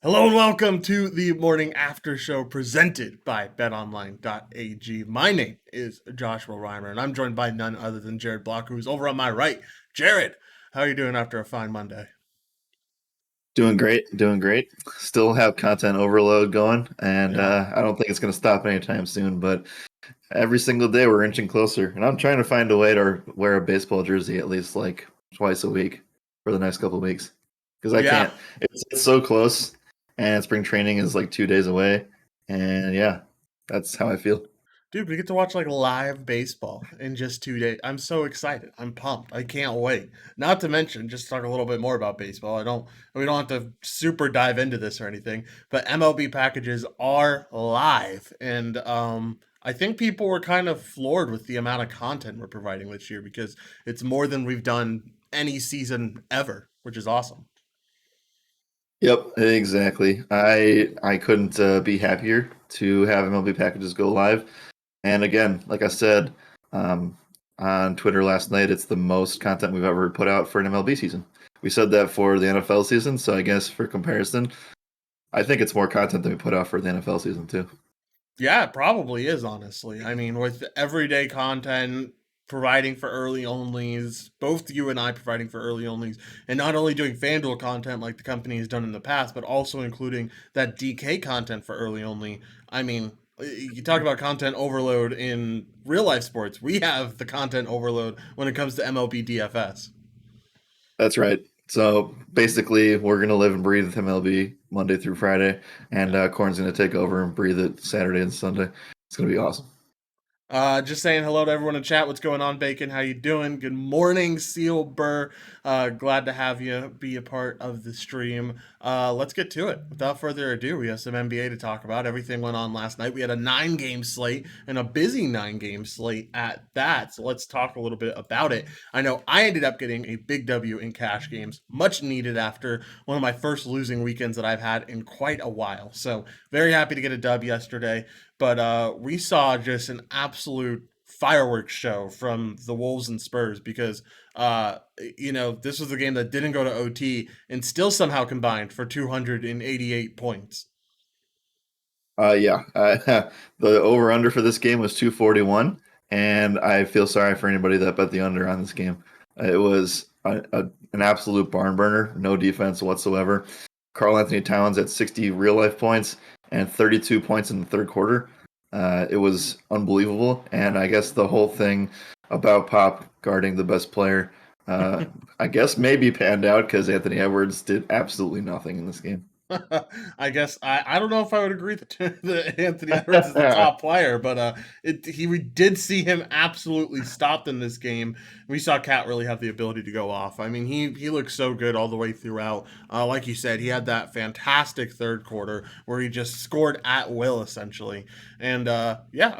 Hello and welcome to the morning after show presented by betonline.ag. My name is Joshua Reimer and I'm joined by none other than Jared Block, who's over on my right. Jared, how are you doing after a fine Monday? Doing great. Still have content overload going, and I don't think it's going to stop anytime soon, but every single day we're inching closer, and I'm trying to find a way to wear a baseball jersey at least like twice a week for the next couple of weeks, because I Yeah. can't. It's so close, and spring training is like 2 days away, and yeah, that's how I feel. Dude, we get to watch like live baseball in just 2 days. I'm so excited. I'm pumped. I can't wait. Not to mention, just talk a little bit more about baseball. We don't have to super dive into this or anything, but MLB packages are live. And I think people were kind of floored with the amount of content we're providing this year because it's more than we've done any season ever, which is awesome. Yep, exactly. I couldn't be happier to have MLB packages go live. And again, like I said on Twitter last night, it's the most content we've ever put out for an MLB season. We said that for the NFL season, so I guess for comparison, I think it's more content than we put out for the NFL season too. Yeah, it probably is, honestly. I mean, with everyday content, providing for early onlys, both you and I providing for early onlys, and not only doing FanDuel content like the company has done in the past, but also including that DK content for early only. I mean, you talk about content overload in real life sports. We have the content overload when it comes to MLB DFS. That's right. So basically, we're gonna live and breathe MLB Monday through Friday, and Corn's gonna take over and breathe it Saturday and Sunday. It's gonna be awesome. Just saying hello to everyone in chat. What's going on, Bacon? How you doing? Good morning, Seal Burr. Glad to have you be a part of the stream. Let's get to it. Without further ado, we have some NBA to talk about. Everything went on last night. We had a 9-game slate and a busy 9-game slate at that. So let's talk a little bit about it. I know I ended up getting a big W in cash games, much needed after one of my first losing weekends that I've had in quite a while. So very happy to get a dub yesterday. But we saw just an absolute fireworks show from the Wolves and Spurs because, this was a game that didn't go to OT and still somehow combined for 288 points. Yeah, the over under for this game was 241, and I feel sorry for anybody that bet the under on this game. It was an absolute barn burner, no defense whatsoever. Karl Anthony Towns at 60 real life points and 32 points in the third quarter. It was unbelievable, and I guess the whole thing about Pop guarding the best player, I guess maybe panned out because Anthony Edwards did absolutely nothing in this game. I guess I don't know if I would agree that Anthony Edwards is the top player, but we did see him absolutely stopped in this game. We saw Cat really have the ability to go off. I mean, he looked so good all the way throughout. Like you said, he had that fantastic third quarter where he just scored at will essentially. And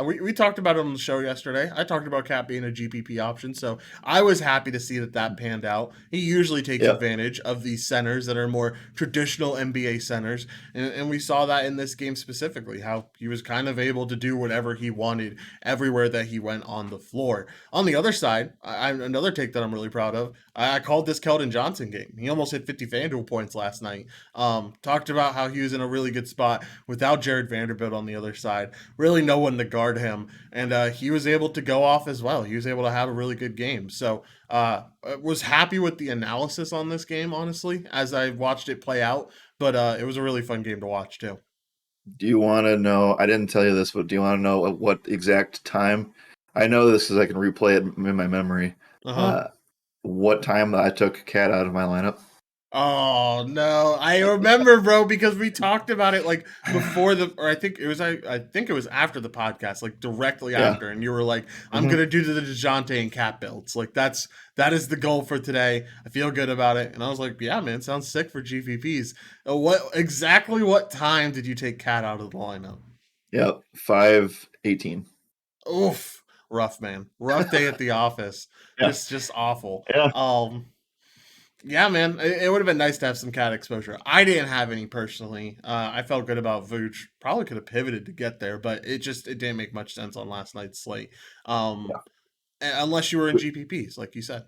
we talked about it on the show yesterday. I talked about Cat being a GPP option, so I was happy to see that panned out. He usually takes advantage of these centers that are more traditional NBA pace centers, and we saw that in this game specifically, how he was kind of able to do whatever he wanted everywhere that he went on the floor. On the other side, another take that I'm really proud of. I called this Keldon Johnson game. He almost hit 50 FanDuel points last night. Talked about how he was in a really good spot without Jared Vanderbilt on the other side. Really, no one to guard him, and he was able to go off as well. He was able to have a really good game. So was happy with the analysis on this game, honestly, as I watched it play out. But it was a really fun game to watch too. Do you want to know? I didn't tell you this, but do you want to know what exact time? I know this because I can replay it in my memory. Uh huh. What time I took Cat out of my lineup? Oh no, I remember, bro, because we talked about it like before or I think it was after the podcast, like directly Yeah. after, and you were like, "I'm hmm gonna do the Dejounte and Cat builds. Like that is the goal for today. I feel good about it." And I was like, "Yeah, man, sounds sick for GPPs." What time did you take Cat out of the lineup? Yep. 5:18. Oof, rough, man, rough day at the office. Yeah. Just awful. Yeah. Yeah, man, it would have been nice to have some cat exposure. I didn't have any personally. I felt good about Vooch. Probably could have pivoted to get there, but it didn't make much sense on last night's slate. Um, unless you were in GPPs, like you said.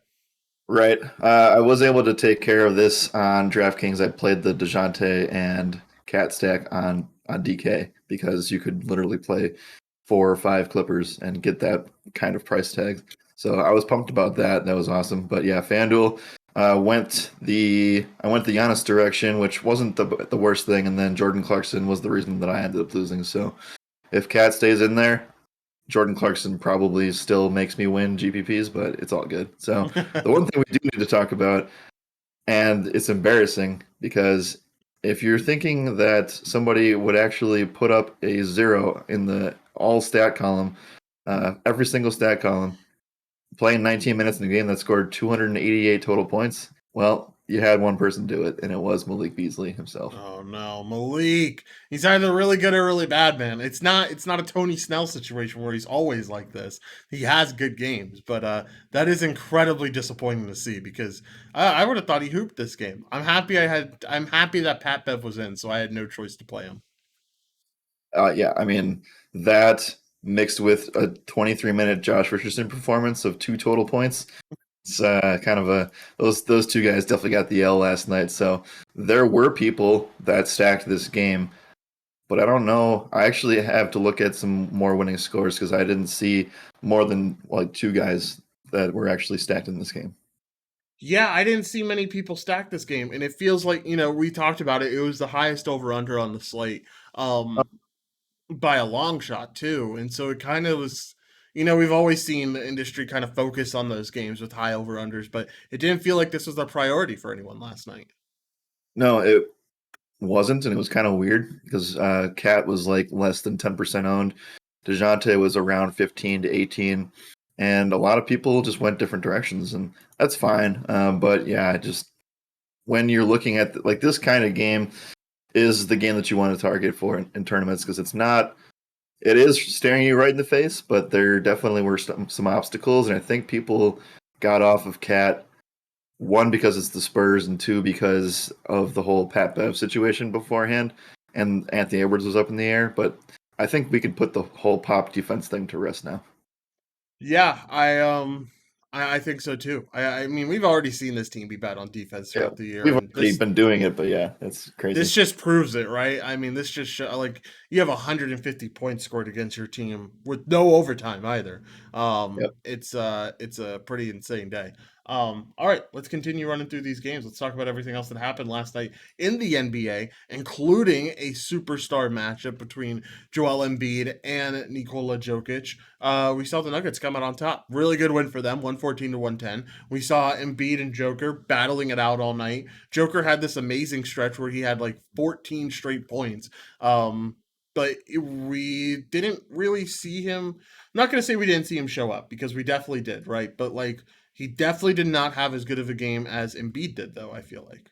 Right. I was able to take care of this on DraftKings. I played the DeJounte and Cat stack on DK because you could literally play 4 or 5 Clippers and get that kind of price tag. So I was pumped about that. That was awesome. But yeah, FanDuel I went the Giannis direction, which wasn't the worst thing, and then Jordan Clarkson was the reason that I ended up losing. So if Cat stays in there, Jordan Clarkson probably still makes me win GPPs, but it's all good. So the one thing we do need to talk about, and it's embarrassing because if you're thinking that somebody would actually put up a 0 in the all stat column, every single stat column, playing 19 minutes in a game that scored 288 total points, well, you had one person do it, and it was Malik Beasley himself. Oh no, Malik. He's either really good or really bad, man. It's not a Tony Snell situation where he's always like this. He has good games, but that is incredibly disappointing to see because I would have thought he hooped this game. I'm happy that Pat Bev was in, so I had no choice to play him. Yeah, I mean, that mixed with a 23-minute Josh Richardson performance of 2 total points. It's kind of those two guys definitely got the L last night. So there were people that stacked this game, but I don't know. I actually have to look at some more winning scores because I didn't see more than like 2 guys that were actually stacked in this game. Yeah, I didn't see many people stack this game, and it feels like, we talked about it. It was the highest over under on the slate. By a long shot too. And so it kind of was, we've always seen the industry kind of focus on those games with high over unders, but it didn't feel like this was a priority for anyone last night. No, it wasn't, and it was kind of weird because Cat was like less than 10% owned. DeJounte was around 15 to 18, and a lot of people just went different directions, and that's fine. But yeah, just when you're looking at like this kind of game is the game that you want to target for in tournaments because it is staring you right in the face, but there definitely were some obstacles, and I think people got off of Cat. 1, because it's the Spurs, and 2, because of the whole Pat Bev situation beforehand, and Anthony Edwards was up in the air. But I think we could put the whole pop defense thing to rest now. Yeah, I think so too. I mean, we've already seen this team be bad on defense Yeah, throughout the year, we've and already been doing it, but yeah, it's crazy. this just proves it, right? I mean, this just like you have 150 points scored against your team with no overtime either. Yep. It's a pretty insane day. All right, let's continue running through these games. Let's talk about everything else that happened last night in the NBA, including a superstar matchup between Joel Embiid and Nikola Jokic. We saw the Nuggets come out on top. Really good win for them, 114 to 110. We saw Embiid and Joker battling it out all night. Joker had this amazing stretch where he had like 14 straight points. But we didn't really see him. I'm not going to say we didn't see him show up because we definitely did, right? But like he definitely did not have as good of a game as Embiid did, though, I feel like.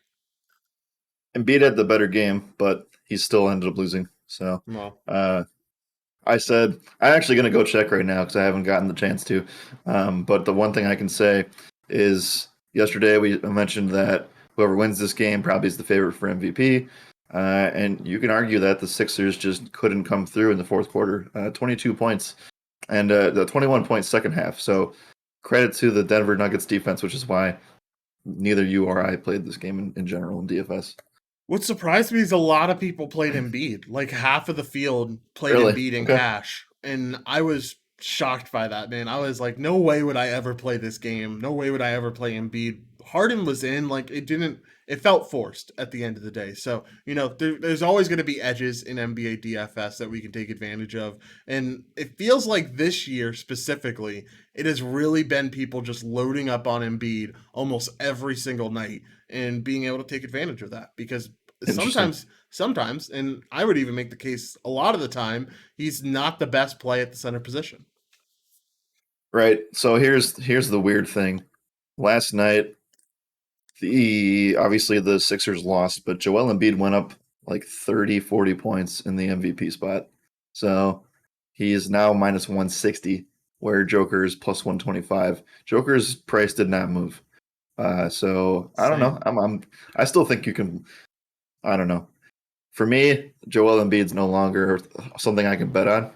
Embiid had the better game, but he still ended up losing. So Well, I said I'm actually going to go check right now because I haven't gotten the chance to. But the one thing I can say is yesterday we mentioned that whoever wins this game probably is the favorite for MVP. And you can argue that the Sixers just couldn't come through in the fourth quarter. 22 points and the 21 points second half. So credit to the Denver Nuggets defense, which is why neither you or I played this game in general in DFS. What surprised me is a lot of people played Embiid. Like half of the field played Really? Embiid in Okay. cash, and I was shocked by that, man. I was like, no way would I ever play this game. No way would I ever play Embiid. Harden was in, like it didn't. It felt forced at the end of the day. So there's always going to be edges in NBA DFS that we can take advantage of, and it feels like this year specifically, it has really been people just loading up on Embiid almost every single night and being able to take advantage of that because Interesting. sometimes, and I would even make the case a lot of the time, he's not the best play at the center position. Right. So here's the weird thing. Last night, the obviously the Sixers lost, but Joel Embiid went up like 30, 40 points in the MVP spot. So he is now minus 160, where Joker is plus 125. Joker's price did not move. So I don't know. Same. I still think you can. I don't know. For me, Joel Embiid's no longer something I can bet on.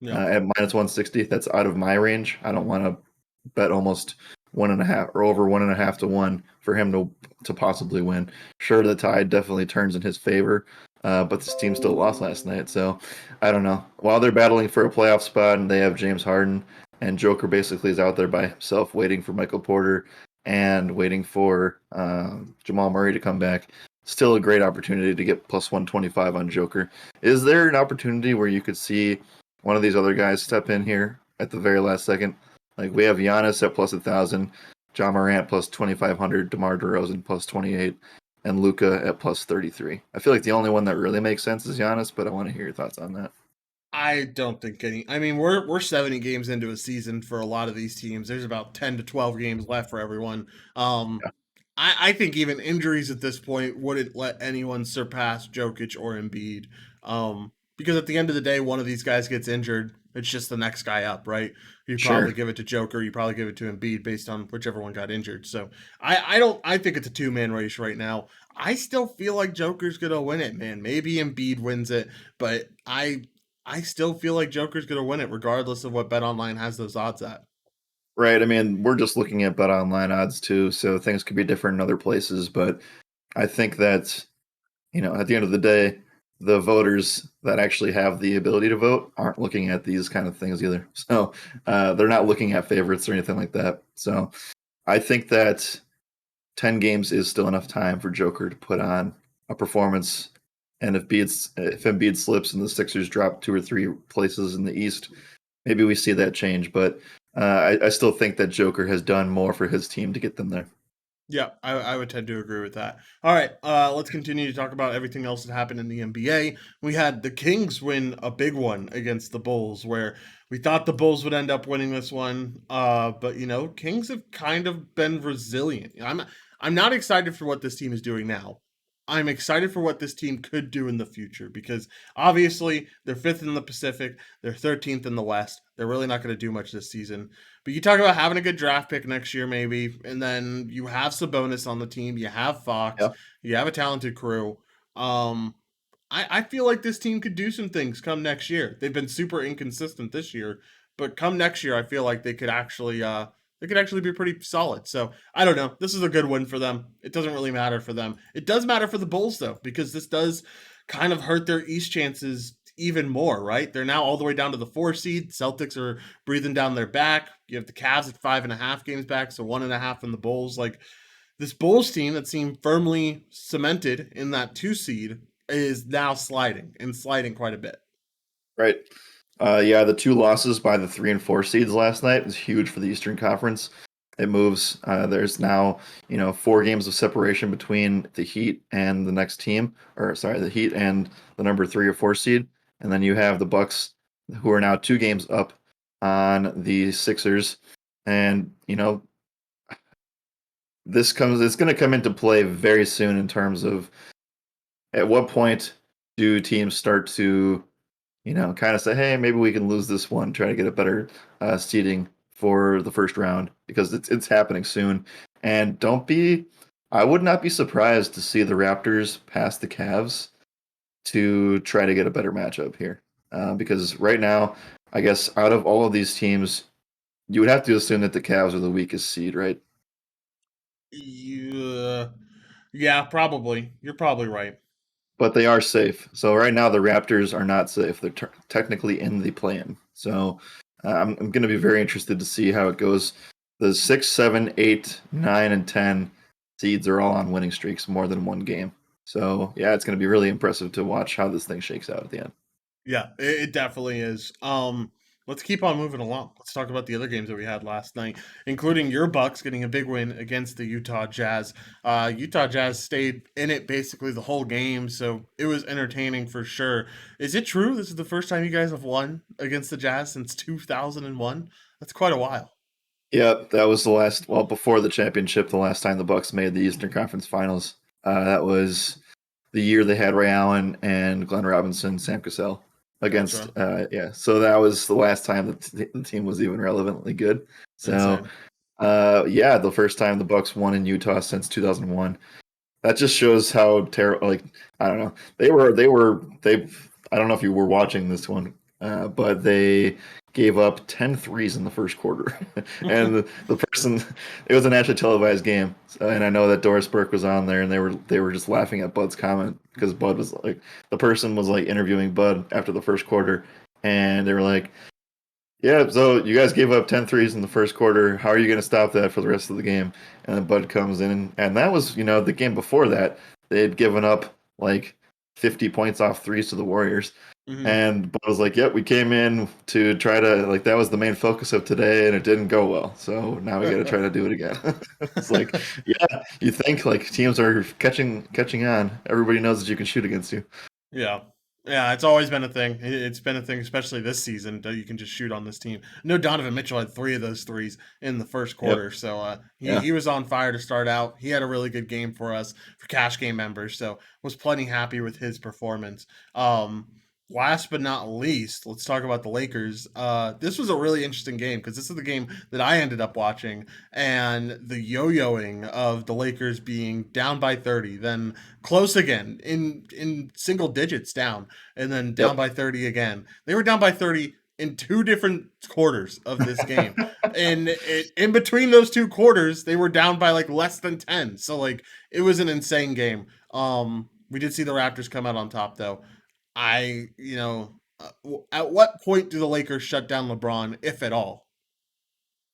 Yeah. At minus 160, that's out of my range. I don't want to bet almost 1.5 or over 1.5 to 1 for him to possibly win. Sure, the tide definitely turns in his favor, but this team still lost last night. So I don't know. While they're battling for a playoff spot and they have James Harden and Joker basically is out there by himself waiting for Michael Porter and waiting for Jamal Murray to come back. Still a great opportunity to get plus 125 on Joker. Is there an opportunity where you could see one of these other guys step in here at the very last second? Like we have Giannis at plus 1,000, John Morant plus 2,500, DeMar DeRozan plus 28, and Luca at plus 33. I feel like the only one that really makes sense is Giannis, but I want to hear your thoughts on that. I don't think any. I mean, we're 70 games into a season for a lot of these teams. There's about 10 to 12 games left for everyone. Yeah, I think even injuries at this point wouldn't let anyone surpass Jokic or Embiid. Because at the end of the day, one of these guys gets injured. It's just the next guy up, right? You probably sure. give it to Joker. You probably give it to Embiid based on whichever one got injured. So I don't. I think it's a 2-man race right now. I still feel like Joker's gonna win it, man. Maybe Embiid wins it, but I still feel like Joker's gonna win it, regardless of what BetOnline has those odds at. Right. I mean, we're just looking at bet online odds too, so things could be different in other places, but I think that, at the end of the day, the voters that actually have the ability to vote aren't looking at these kind of things either. So they're not looking at favorites or anything like that. So I think that 10 games is still enough time for Joker to put on a performance. And if Embiid slips and the Sixers drop 2 or 3 places in the East, maybe we see that change. But I still think that Joker has done more for his team to get them there. Yeah, I would tend to agree with that. All right, let's continue to talk about everything else that happened in the NBA. We had the Kings win a big one against the Bulls, where we thought the Bulls would end up winning this one. But Kings have kind of been resilient. I'm not excited for what this team is doing now. I'm excited for what this team could do in the future because obviously they're fifth in the Pacific, they're 13th in the West. They're really not going to do much this season. But you talk about having a good draft pick next year, maybe, and then you have Sabonis on the team. You have Fox. Yeah. You have a talented crew. Um, I feel like this team could do some things come next year. They've been super inconsistent this year, but come next year, I feel like they could actually be pretty solid. So I don't know. This is a good win for them. It doesn't really matter for them. It does matter for the Bulls though, because this does kind of hurt their East chances even more, right? They're now all the way down to the 4 seed. Celtics are breathing down their back. You have the Cavs at 5.5 games back, so 1.5 from the Bulls. Like this Bulls team that seemed firmly cemented in that 2 seed is now sliding and sliding quite a bit. Right. Yeah, the 2 losses by the 3 and 4 seeds last night was huge for the Eastern Conference. It moves. There's now, 4 games of separation between the Heat and the next team, or sorry, the Heat and the number 3 or 4 seed, and then you have the Bucks, who are now 2 games up on the Sixers, and it's going to come into play very soon in terms of at what point do teams start to kind of say, hey, maybe we can lose this one, try to get a better seeding for the first round because it's happening soon. And I would not be surprised to see the Raptors pass the Cavs to try to get a better matchup here. Because right now, I guess out of all of these teams, you would have to assume that the Cavs are the weakest seed, right? Yeah, yeah, probably. You're probably right. But they are safe. So right now, the Raptors are not safe. They're technically in the play-in. So I'm going to be very interested to see how it goes. The 6, 7, 8, 9, and 10 seeds are all on winning streaks more than one game. So yeah, it's going to be really impressive to watch how this thing shakes out at the end. Yeah, it definitely is. Let's keep on moving along. Let's talk about the other games that we had last night, including your Bucks getting a big win against the Utah Jazz. Utah Jazz stayed in it basically the whole game, so it was entertaining for sure. Is it true this is the first time you guys have won against the Jazz since 2001? That's quite a while. Yeah, that was the last. Well, before the championship, the last time the Bucks made the Eastern Conference Finals. That was the year they had Ray Allen and Glenn Robinson, Sam Cassell against. Gotcha. Yeah, so that was the last time that the team was even relevantly good. So, Insane. yeah, the first time the Bucks won in Utah since 2001. That just shows how terrible. Like, I don't know, they. I don't know if you were watching this one, but they gave up 10 threes in the first quarter, and the person, it was a nationally televised game, and I know that Doris Burke was on there, and they were just laughing at Bud's comment because Bud was like, the person was like interviewing Bud after the first quarter, and they were like, yeah, so you guys gave up 10 threes in the first quarter. How are you going to stop that for the rest of the game? And then Bud comes in, and that was, the game before that. They had given up like 50 points off threes to the Warriors. Hmm. And Bud was like, yep, we came in to try to, like, that was the main focus of today, and it didn't go well. So now we got to try to do it again. It's like, yeah, you think like teams are catching on. Everybody knows that you can shoot against you. Yeah. Yeah, it's always been a thing. It's been a thing, especially this season, that you can just shoot on this team. No, Donovan Mitchell had three of those threes in the first Yep. quarter, so he Yeah. he was on fire to start out. He had a really good game for us for cash game members, so was plenty happy with his performance. Last but not least, let's talk about the Lakers. This was a really interesting game because this is the game that I ended up watching, and the yo-yoing of the Lakers being down by 30, then close again in single digits down, and then down Yep. by 30 again. They were down by 30 in two different quarters of this game. And in between those two quarters, they were down by like less than 10. So like it was an insane game. We did see the Raptors come out on top though. At what point do the Lakers shut down LeBron, if at all?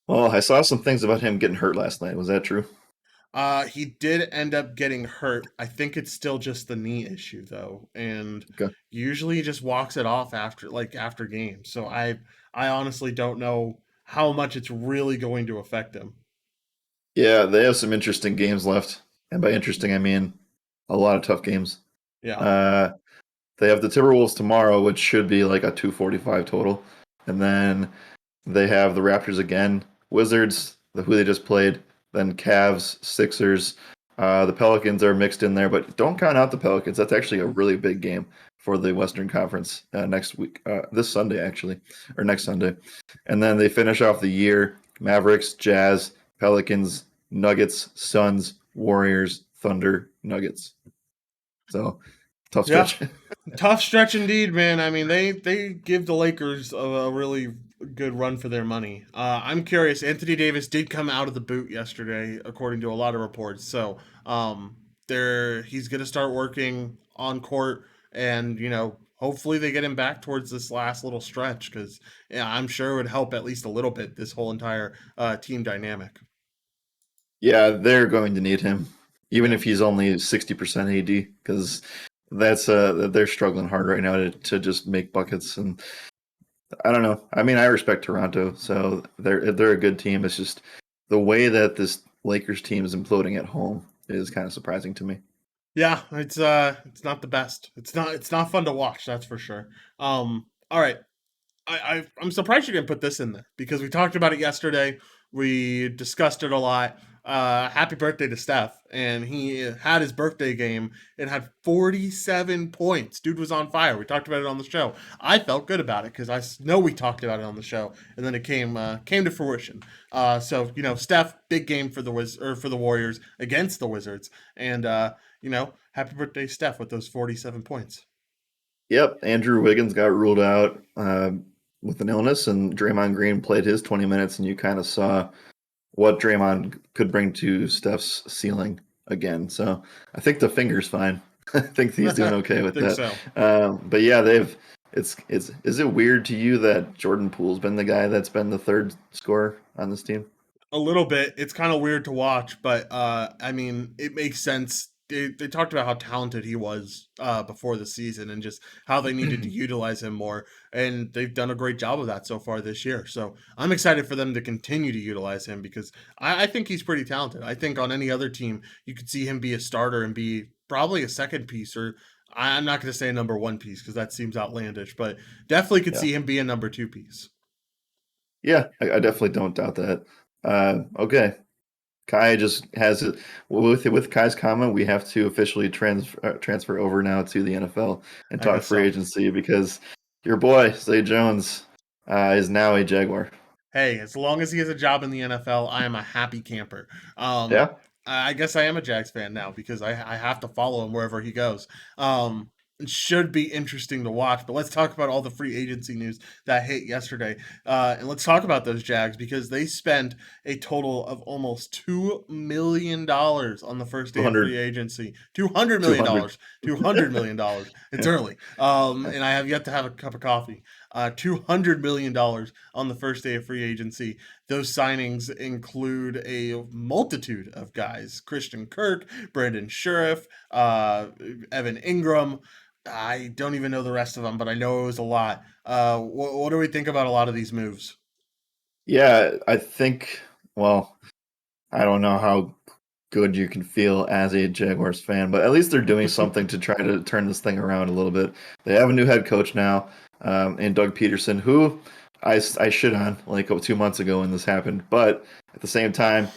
Well, I saw some things about him getting hurt last night. Was that true? He did end up getting hurt. I think it's still just the knee issue though, and Okay. usually he just walks it off after games. So I honestly don't know how much it's really going to affect him. Yeah, they have some interesting games left. And by interesting, I mean a lot of tough games. Yeah. Uh, they have the Timberwolves tomorrow, which should be like a 245 total. And then they have the Raptors again, Wizards, who they just played, then Cavs, Sixers. The Pelicans are mixed in there, but don't count out the Pelicans. That's actually a really big game for the Western Conference next week, this Sunday, actually, or next Sunday. And then they finish off the year Mavericks, Jazz, Pelicans, Nuggets, Suns, Warriors, Thunder, Nuggets. So tough Yeah. stretch. Tough stretch indeed, man. I mean, they give the Lakers a really good run for their money. I'm curious. Anthony Davis did come out of the boot yesterday, according to a lot of reports. So, there he's going to start working on court, and hopefully they get him back towards this last little stretch because yeah, I'm sure it would help at least a little bit this whole entire team dynamic. Yeah, they're going to need him, even Yeah. if he's only 60% AD, because they're struggling hard right now to just make buckets. And I don't know. I mean, I respect Toronto, so they're a good team. It's just the way that this Lakers team is imploding at home is kind of surprising to me. Yeah, it's not the best. It's not fun to watch, that's for sure. All right. I'm surprised you didn't put this in there because we talked about it yesterday. We discussed it a lot. Happy birthday to Steph, and he had his birthday game and had 47 points. Dude was on fire. We talked about it on the show. I felt good about it because know we talked about it on the show, and then it came to fruition. So Steph, big game for for the Warriors against the Wizards, and happy birthday, Steph, with those 47 points. Yep, Andrew Wiggins got ruled out with an illness, and Draymond Green played his 20 minutes, and you kind of saw what Draymond could bring to Steph's ceiling again. So I think the finger's fine. I think he's doing okay with Think that. so. But yeah, they've. It's is it weird to you that Jordan Poole's been the guy that's been the third scorer on this team? A little bit. It's kind of weird to watch, but I mean, it makes sense. They talked about how talented he was before the season and just how they needed to utilize him more, and they've done a great job of that so far this year. So I'm excited for them to continue to utilize him because I think he's pretty talented. I think on any other team you could see him be a starter and be probably a second piece, or I'm not going to say a number one piece because that seems outlandish, but definitely could Yeah, see him be a number two piece. yeah, I definitely don't doubt that. Okay, Kai just has it with Kai's comment. We have to officially transfer over now to the NFL and I talk guess free so. agency because your boy Zay Jones is now a Jaguar. Hey, as long as he has a job in the NFL, I am a happy camper. Um, Yeah, I guess I am a Jags fan now because I have to follow him wherever he goes. It should be interesting to watch. But let's talk about all the free agency news that hit yesterday, and let's talk about those Jags because they spent a total of almost $2 million on the first day of free 200, agency. $200 million. 200. $200 million. It's early, and I have yet to have a cup of coffee. $200 million on the first day of free agency. Those signings include a multitude of guys: Christian Kirk, Brandon Sheriff, Evan Ingram. I don't even know the rest of them, but I know it was a lot. What do we think about a lot of these moves? Yeah, I think. Well, I don't know how good you can feel as a Jaguars fan, but at least they're doing something to try to turn this thing around a little bit. They have a new head coach now, and Doug Peterson, who I shit on like 2 months ago when this happened, but at the same time,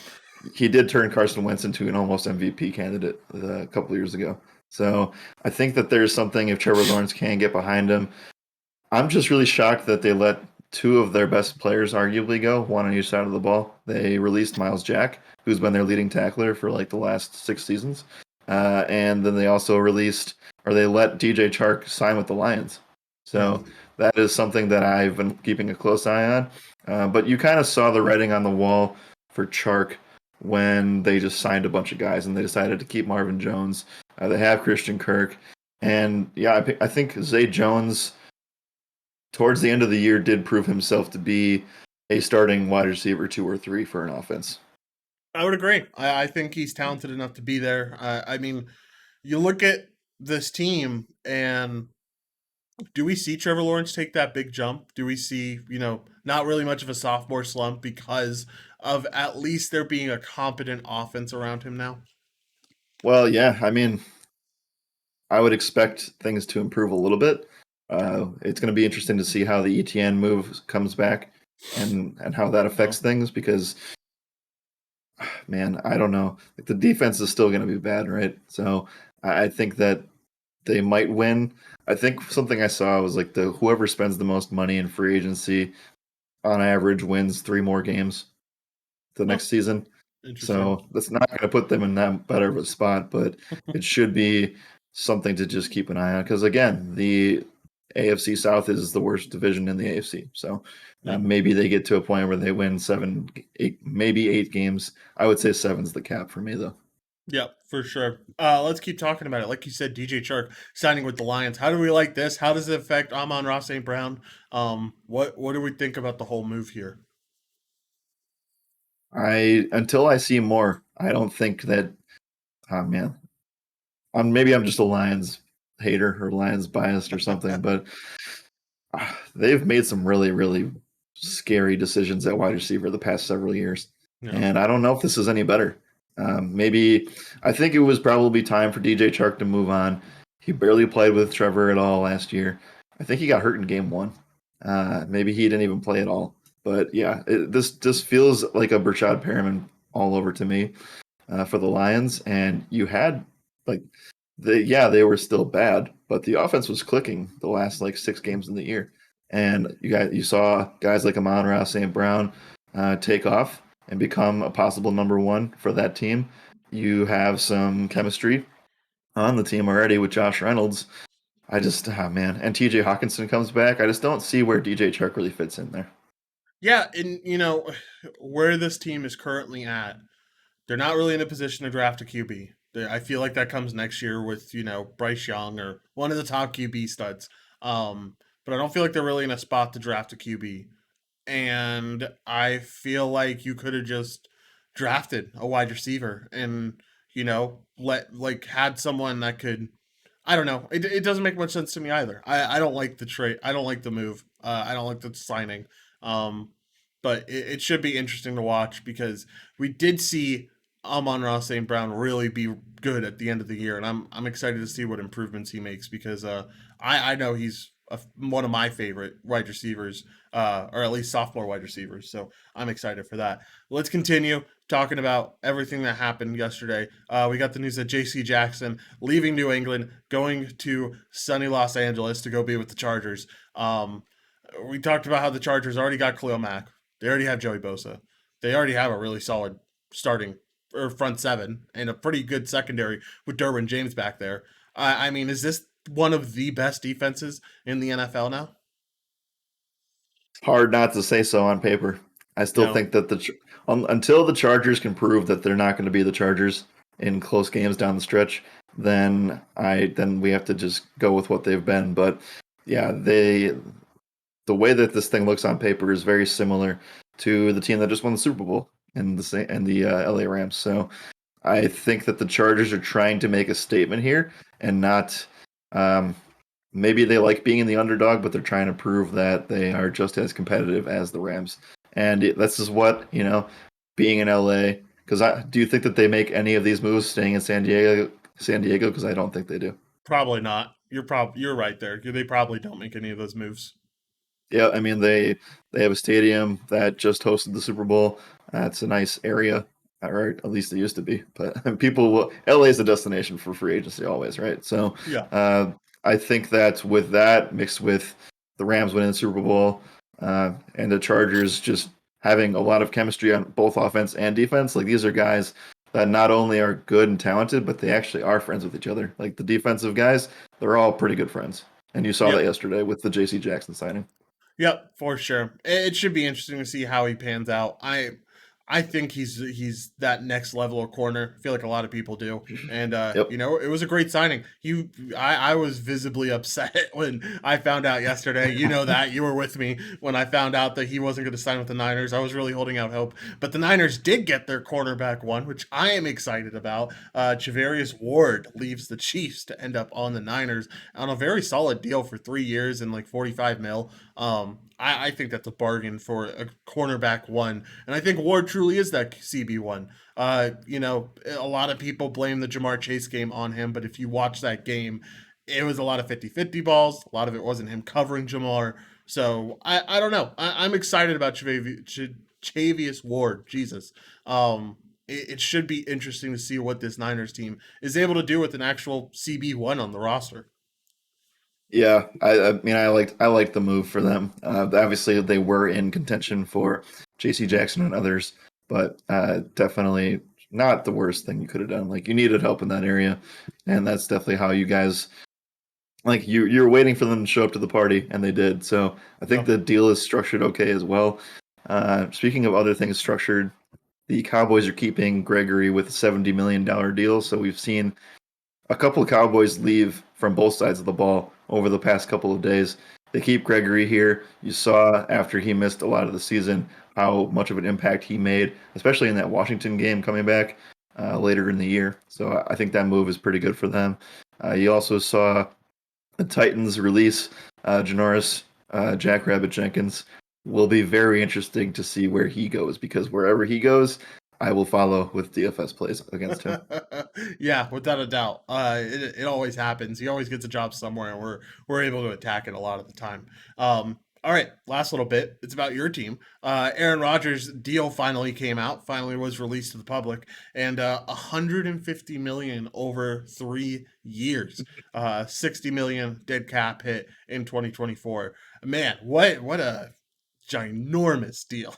he did turn Carson Wentz into an almost MVP candidate a couple years ago. So I think that there's something if Trevor Lawrence can get behind him. I'm just really shocked that they let two of their best players arguably go, one on each side of the ball. They released Miles Jack, who's been their leading tackler for like the last 6 seasons. And then they also released, or they let DJ Chark sign with the Lions. Hmm. So that is something that I've been keeping a close eye on. But you kind of saw the writing on the wall for Chark when they just signed a bunch of guys and they decided to keep Marvin Jones. They have Christian Kirk. And yeah, I think Zay Jones towards the end of the year did prove himself to be a starting wide receiver 2 or 3 for an offense. I would agree. I think he's talented enough to be there. I mean, you look at this team and do we see Trevor Lawrence take that big jump? Do we see, not really much of a sophomore slump because of at least there being a competent offense around him now? Well, yeah, I mean, I would expect things to improve a little bit. It's going to be interesting to see how the ETN move comes back and how that Uh-huh. affects things because, man, I don't know. Like, the defense is still going to be bad, right? So I think that they might win. I think something I saw was like the whoever spends the most money in free agency on average wins 3 more games the Huh, next season. interesting. So that's not going to put them in that better of a spot, but it should be something to just keep an eye on. Because again, the AFC South is the worst division in the AFC. So Yeah. maybe they get to a point where they win 7, 8, maybe 8 games. I would say seven's the cap for me, though. Yeah, for sure. Let's keep talking about it. Like you said, DJ Chark signing with the Lions. How do we like this? How does it affect Amon-Ra St. Brown? What do we think about the whole move here? I until I see more, I don't think that. Oh man, maybe I'm just a Lions hater or Lions biased or something, but they've made some really, really scary decisions at wide receiver the past several years. Yeah. And I don't know if this is any better. Maybe I think it was probably time for DJ Chark to move on. He barely played with Trevor at all last year. I think he got hurt in game one. Maybe he didn't even play at all. But yeah, this just feels like a Brashad Perriman all over to me for the Lions. And you had like they were still bad, but the offense was clicking the last like 6 games in the year, and you saw guys like Amon-Ra St. Brown take off and become a possible number one for that team. You have some chemistry on the team already with Josh Reynolds. I just, man. And TJ Hawkinson comes back. I just don't see where DJ Chark really fits in there. Yeah, and where this team is currently at, they're not really in a position to draft a QB. I feel like that comes next year with Bryce Young or one of the top QB studs. But I don't feel like they're really in a spot to draft a QB. And I feel like you could have just drafted a wide receiver and let like had someone that could. I don't know. It doesn't make much sense to me either. I don't like the trade. I don't like the move. I don't like the signing. Um, but it should be interesting to watch because we did see Amon-Ra St. Brown really be good at the end of the year, and I'm excited to see what improvements he makes because I know he's one of my favorite wide receivers, or at least sophomore wide receivers. So I'm excited for that. Let's continue talking about everything that happened yesterday. We got the news that J.C. Jackson leaving New England, going to sunny Los Angeles to go be with the Chargers. We talked about how the Chargers already got Khalil Mack. They already have Joey Bosa. They already have a really solid starting or front seven and a pretty good secondary with Derwin James back there. I mean, is this one of the best defenses in the NFL now? Hard not to say so on paper. I still No, think that until the Chargers can prove that they're not going to be the Chargers in close games down the stretch, then we have to just go with what they've been. But yeah, the way that this thing looks on paper is very similar to the team that just won the Super Bowl and the LA Rams. So I think that the Chargers are trying to make a statement here and not. Um, Maybe they like being in the underdog, but they're trying to prove that they are just as competitive as the Rams. And this is what being in LA. Because do you think that they make any of these moves staying in San Diego? San Diego, because I don't think they do. probably not. You're right there. They probably don't make any of those moves. Yeah, I mean they have a stadium that just hosted the Super Bowl. It's a nice area, or at least it used to be. But LA is a destination for free agency always, right? So Yeah. uh, I think that with that mixed with the Rams winning the Super Bowl and the Chargers just having a lot of chemistry on both offense and defense, like these are guys that not only are good and talented, but they actually are friends with each other. Like the defensive guys, they're all pretty good friends. And you saw that Yep. yesterday with the J.C. Jackson signing. Yep, for sure. It should be interesting to see how he pans out. I think he's that next level of corner. I feel like a lot of people do. And Yep. it was a great signing. I was visibly upset when I found out yesterday. You know that. You were with me when I found out that he wasn't going to sign with the Niners. I was really holding out hope. But the Niners did get their cornerback one, which I am excited about. Javarius Ward leaves the Chiefs to end up on the Niners on a very solid deal for 3 years and like 45 mil. I think that's a bargain for a cornerback one, and I think Ward truly is that CB one. A lot of people blame the Jamar Chase game on him, but if you watch that game, it was a lot of 50-50 balls. A lot of it wasn't him covering Jamar. So I don't know. I'm excited about Chavius Ward. Jesus. It should be interesting to see what this Niners team is able to do with an actual CB1 on the roster. Yeah, I mean, I liked the move for them. Obviously, they were in contention for J.C. Jackson and others, but definitely not the worst thing you could have done. Like you needed help in that area, and that's definitely how you guys like you're waiting for them to show up to the party, and they did. So I think Yeah. the deal is structured okay as well. Speaking of other things structured, the Cowboys are keeping Gregory with a $70 million deal. So we've seen a couple of Cowboys leave from both sides of the ball over the past couple of days. They keep Gregory here. You saw after he missed a lot of the season how much of an impact he made, especially in that Washington game coming back later in the year. So I think that move is pretty good for them. You also saw the Titans release Janoris Jackrabbit Jenkins. Will be very interesting to see where he goes because wherever he goes, I will follow with DFS plays against him. Yeah, without a doubt. It always happens. He always gets a job somewhere, and we're able to attack it a lot of the time. All right, last little bit. It's about your team. Aaron Rodgers' deal finally came out. Finally was released to the public, and 150 million over 3 years. 60 million dead cap hit in 2024. Man, what a ginormous deal.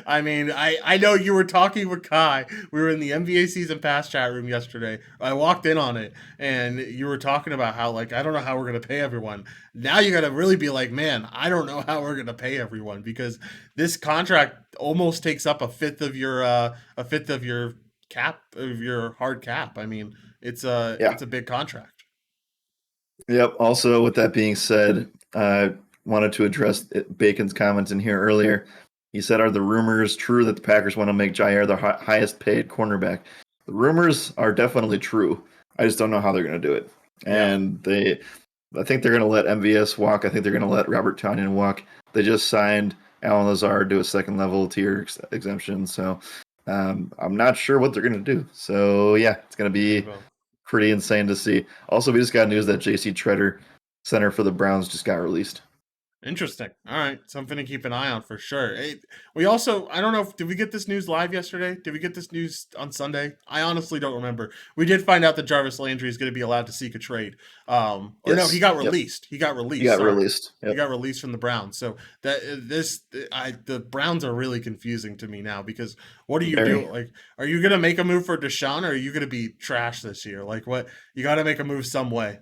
I mean, I know you were talking with Kai. We were in the NBA season pass chat room yesterday. I walked in on it, and you were talking about how, like, I don't know how we're gonna pay everyone. Now you got to really be like, man, I don't know how we're gonna pay everyone because this contract almost takes up a fifth of your cap of your hard cap. I mean, Yeah. it's a big contract. Yep. Also, with that being said, I wanted to address Bacon's comments in here earlier. He said, "Are the rumors true that the Packers want to make Jair the highest paid cornerback?" The rumors are definitely true. I just don't know how they're going to do it. Yeah. And I think they're going to let MVS walk. I think they're going to let Robert Tonyan walk. They just signed Alan Lazard to a second level tier exemption. So I'm not sure what they're going to do. So yeah, it's going to be pretty insane to see. Also, we just got news that J.C. Treader, center for the Browns, just got released. Interesting. All right, something to keep an eye on for sure. We also, I don't know, did we get this news live yesterday? Did we get this news on Sunday? I honestly don't remember. We did find out that Jarvis Landry is going to be allowed to seek a trade. Or no, he Yes. got Yep. released. He got He released. got Sorry, released. he Yep. got released from the Browns. So that the Browns are really confusing to me now because what do you do? Very. Like, are you going to make a move for Deshaun, or are you going to be trash this year? Like, what you got to make a move some way.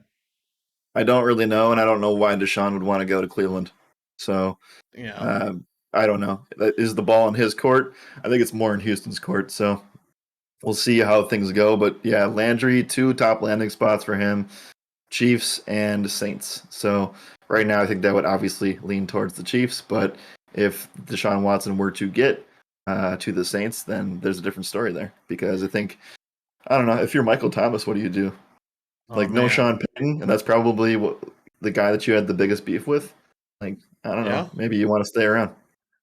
I don't really know, and I don't know why Deshaun would want to go to Cleveland. So Yeah. I don't know. Is the ball in his court? I think it's more in Houston's court. So we'll see how things go. But yeah, Landry, 2 top landing spots for him, Chiefs and Saints. So right now, I think that would obviously lean towards the Chiefs. But if Deshaun Watson were to get to the Saints, then there's a different story there. Because I don't know, if you're Michael Thomas, what do you do? Oh Like, no man. Sean Payton, and that's probably the guy that you had the biggest beef with. Like, I don't know. Yeah. Maybe you want to stay around.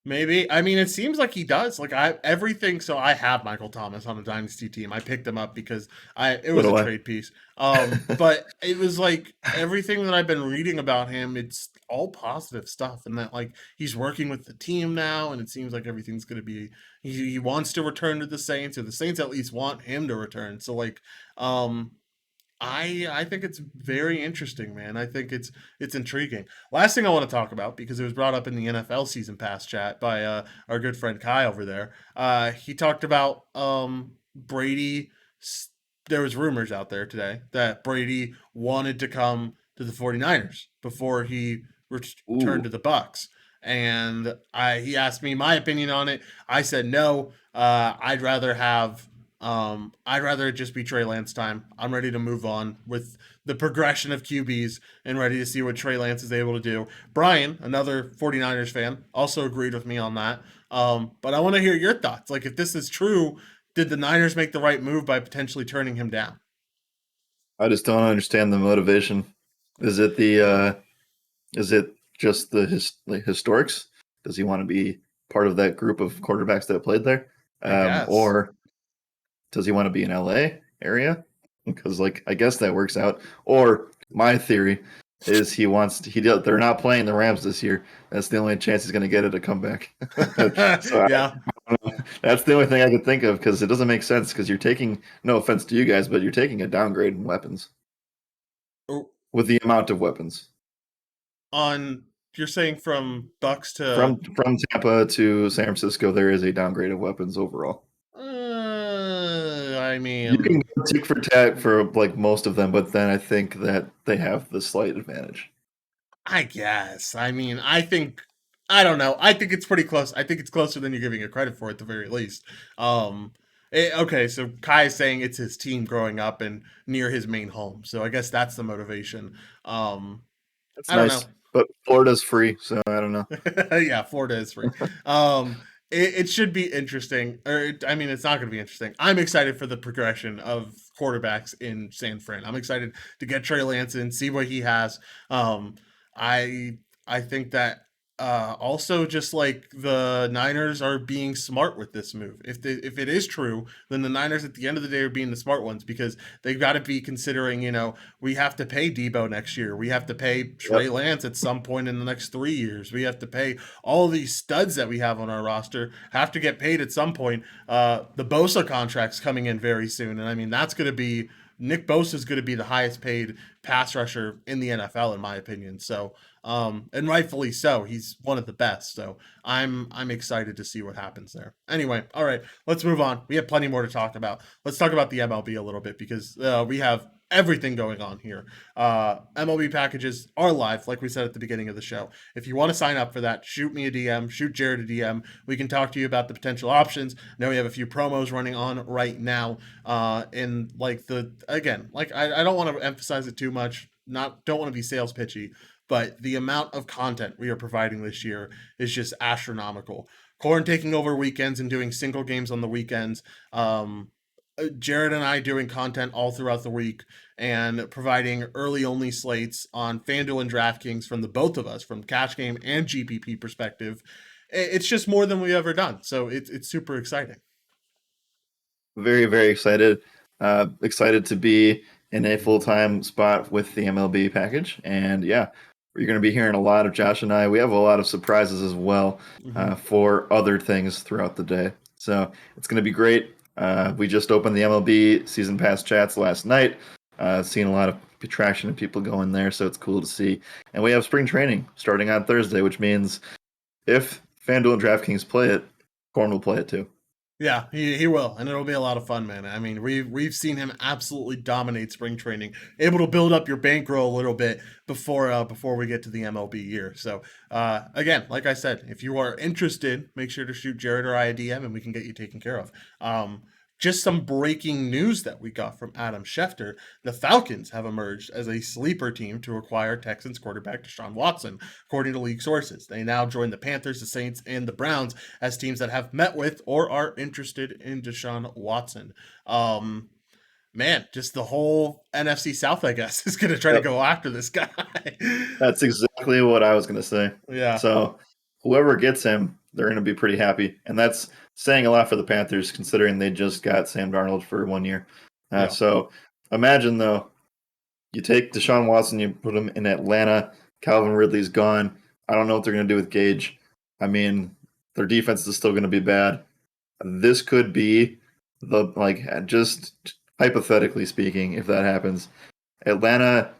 Maybe. I mean, it seems like he does. Like I everything. So I have Michael Thomas on a dynasty team. I picked him up because I it So was a do I. trade piece. But it was like everything that I've been reading about him. It's all positive stuff, and that like he's working with the team now, and it seems like everything's gonna be. He wants to return to the Saints, or the Saints at least want him to return. So like, um, I think it's very interesting, man. I think it's intriguing. Last thing I want to talk about because it was brought up in the NFL season pass chat by our good friend Kai over there. He talked about Brady. There was rumors out there today that Brady wanted to come to the 49ers before he returned Ooh. to the Bucks. And he asked me my opinion on it. I said no. I'd rather it just be Trey Lance time. I'm ready to move on with the progression of QBs and ready to see what Trey Lance is able to do. Brian, another 49ers fan, also agreed with me on that. But I want to hear your thoughts. Like, if this is true, did the Niners make the right move by potentially turning him down? I just don't understand the motivation. Is it is it just the historics? Does he want to be part of that group of quarterbacks that played there? I guess. Or does he want to be in LA area? Because like I guess that works out. Or my theory is they're not playing the Rams this year. That's the only chance he's going to get at a comeback. So Yeah. that's the only thing I could think of because it doesn't make sense because you're taking no offense to you guys, but you're taking a downgrade in weapons with the amount of weapons On you're saying from Bucks to from Tampa to San Francisco. There is a downgrade of weapons overall. I You can mean, go tick for tack for like most of them, but then I think that they have the slight advantage. I guess. I mean, I don't know. I think it's pretty close. I think it's closer than you're giving it credit for at the very least. Okay, so Kai is saying it's his team growing up and near his main home. So I guess that's the motivation. Um, That's I don't know. nice, but Florida's free, so I don't know. Yeah, Florida is free. It should be interesting. I mean, it's not going to be interesting. I'm excited for the progression of quarterbacks in San Fran. I'm excited to get Trey Lance in, see what he has. Um, I I think that also just like the Niners are being smart with this move. If it is true, then the Niners at the end of the day are being the smart ones because they've got to be considering, we have to pay Debo next year. We have to pay Yep. Trey Lance at some point in the next 3 years. We have to pay all these studs that we have on our roster have to get paid at some point. The Bosa contract's coming in very soon, and I mean that's going to be Nick Bosa is going to be the highest paid pass rusher in the NFL, in my opinion. So, and rightfully so. He's one of the best. So I'm excited to see what happens there. Anyway, all right, let's move on. We have plenty more to talk about. Let's talk about the MLB a little bit because we have everything going on here. MLB packages are live, like we said at the beginning of the show. If you want to sign up for that, shoot me a DM, shoot Jared a DM. We can talk to you about the potential options. Now we have a few promos running on right now. In like the again, like I don't want to emphasize it too much. Don't want to be sales pitchy, but the amount of content we are providing this year is just astronomical. Corn taking over weekends and doing single games on the weekends. Jared and I doing content all throughout the week and providing early only slates on FanDuel and DraftKings from the both of us, from cash game and GPP perspective. It's just more than we've ever done. So it's super exciting. Very, very excited. Excited to be in a full-time spot with the MLB package. And yeah, you're going to be hearing a lot of Josh and I. We have a lot of surprises as well for other things throughout the day. So it's going to be great. We just opened the MLB season pass chats last night. Seeing a lot of traction and people going there, so it's cool to see. And we have spring training starting on Thursday, which means if FanDuel and DraftKings play it, Corn will play it too. Yeah, he will, and it'll be a lot of fun, man. I mean, we've seen him absolutely dominate spring training, able to build up your bankroll a little bit before we get to the MLB year. So again, like I said, if you are interested, make sure to shoot Jared or I a DM, and we can get you taken care of. Just some breaking news that we got from Adam Schefter. The Falcons have emerged as a sleeper team to acquire Texans quarterback Deshaun Watson, according to league sources. They now join the Panthers, the Saints, and the Browns as teams that have met with or are interested in Deshaun Watson. Man, just the whole NFC South, I guess, is going to try to go after this guy. That's exactly what I was going to say. Yeah. So whoever gets him, they're going to be pretty happy. And that's saying a lot for the Panthers, considering they just got Sam Darnold for 1 year. Yeah. So imagine, though, you take Deshaun Watson, you put him in Atlanta. Calvin Ridley's gone. I don't know what they're going to do with Gage. I mean, their defense is still going to be bad. This could be just hypothetically speaking, if that happens, Atlanta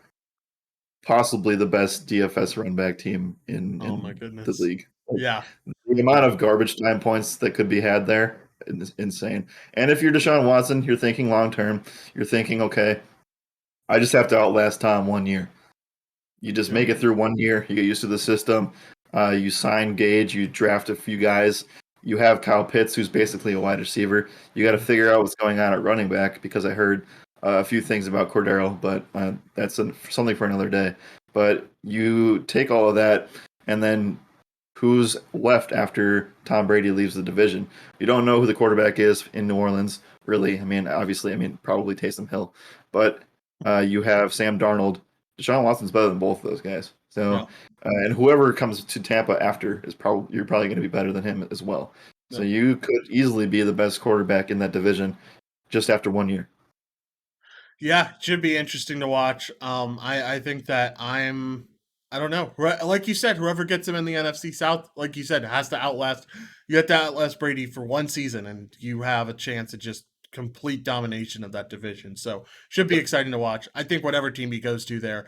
possibly the best DFS run back team in my goodness. the league. Yeah. The amount of garbage time points that could be had there is insane. And if you're Deshaun Watson, you're thinking long term. You're thinking, okay, I just have to outlast Tom 1 year. You just make it through 1 year. You get used to the system. You sign Gage. You draft a few guys. You have Kyle Pitts, who's basically a wide receiver. You got to figure out what's going on at running back because I heard a few things about Cordero, but that's something for another day. But you take all of that, and then who's left after Tom Brady leaves the division? You don't know who the quarterback is in New Orleans, really. I mean, obviously, probably Taysom Hill. But you have Sam Darnold. Deshaun Watson's better than both of those guys. So, and whoever comes to Tampa after you're probably going to be better than him as well. So you could easily be the best quarterback in that division just after 1 year. Yeah, it should be interesting to watch. I think that I don't know. Like you said, whoever gets him in the NFC South, like you said, has to outlast. You have to outlast Brady for 1 season, and you have a chance at just complete domination of that division. So should be exciting to watch. I think whatever team he goes to there,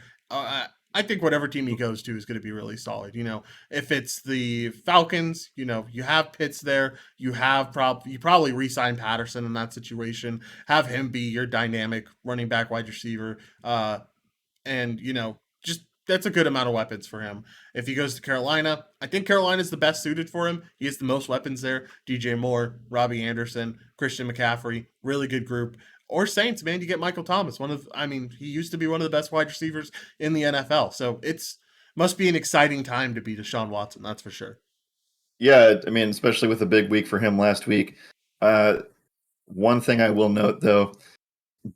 I think whatever team he goes to is going to be really solid. You know, if it's the Falcons, you know, you have Pitts there. You have you probably re-sign Patterson in that situation. Have him be your dynamic running back, wide receiver, and you know, just that's a good amount of weapons for him. If he goes to Carolina, I think Carolina's the best suited for him. He has the most weapons there. DJ Moore, Robbie Anderson, Christian McCaffrey, really good group. Or Saints, man, you get Michael Thomas. He used to be one of the best wide receivers in the NFL. So must be an exciting time to be Deshaun Watson, that's for sure. Yeah, I mean, especially with a big week for him last week. One thing I will note, though,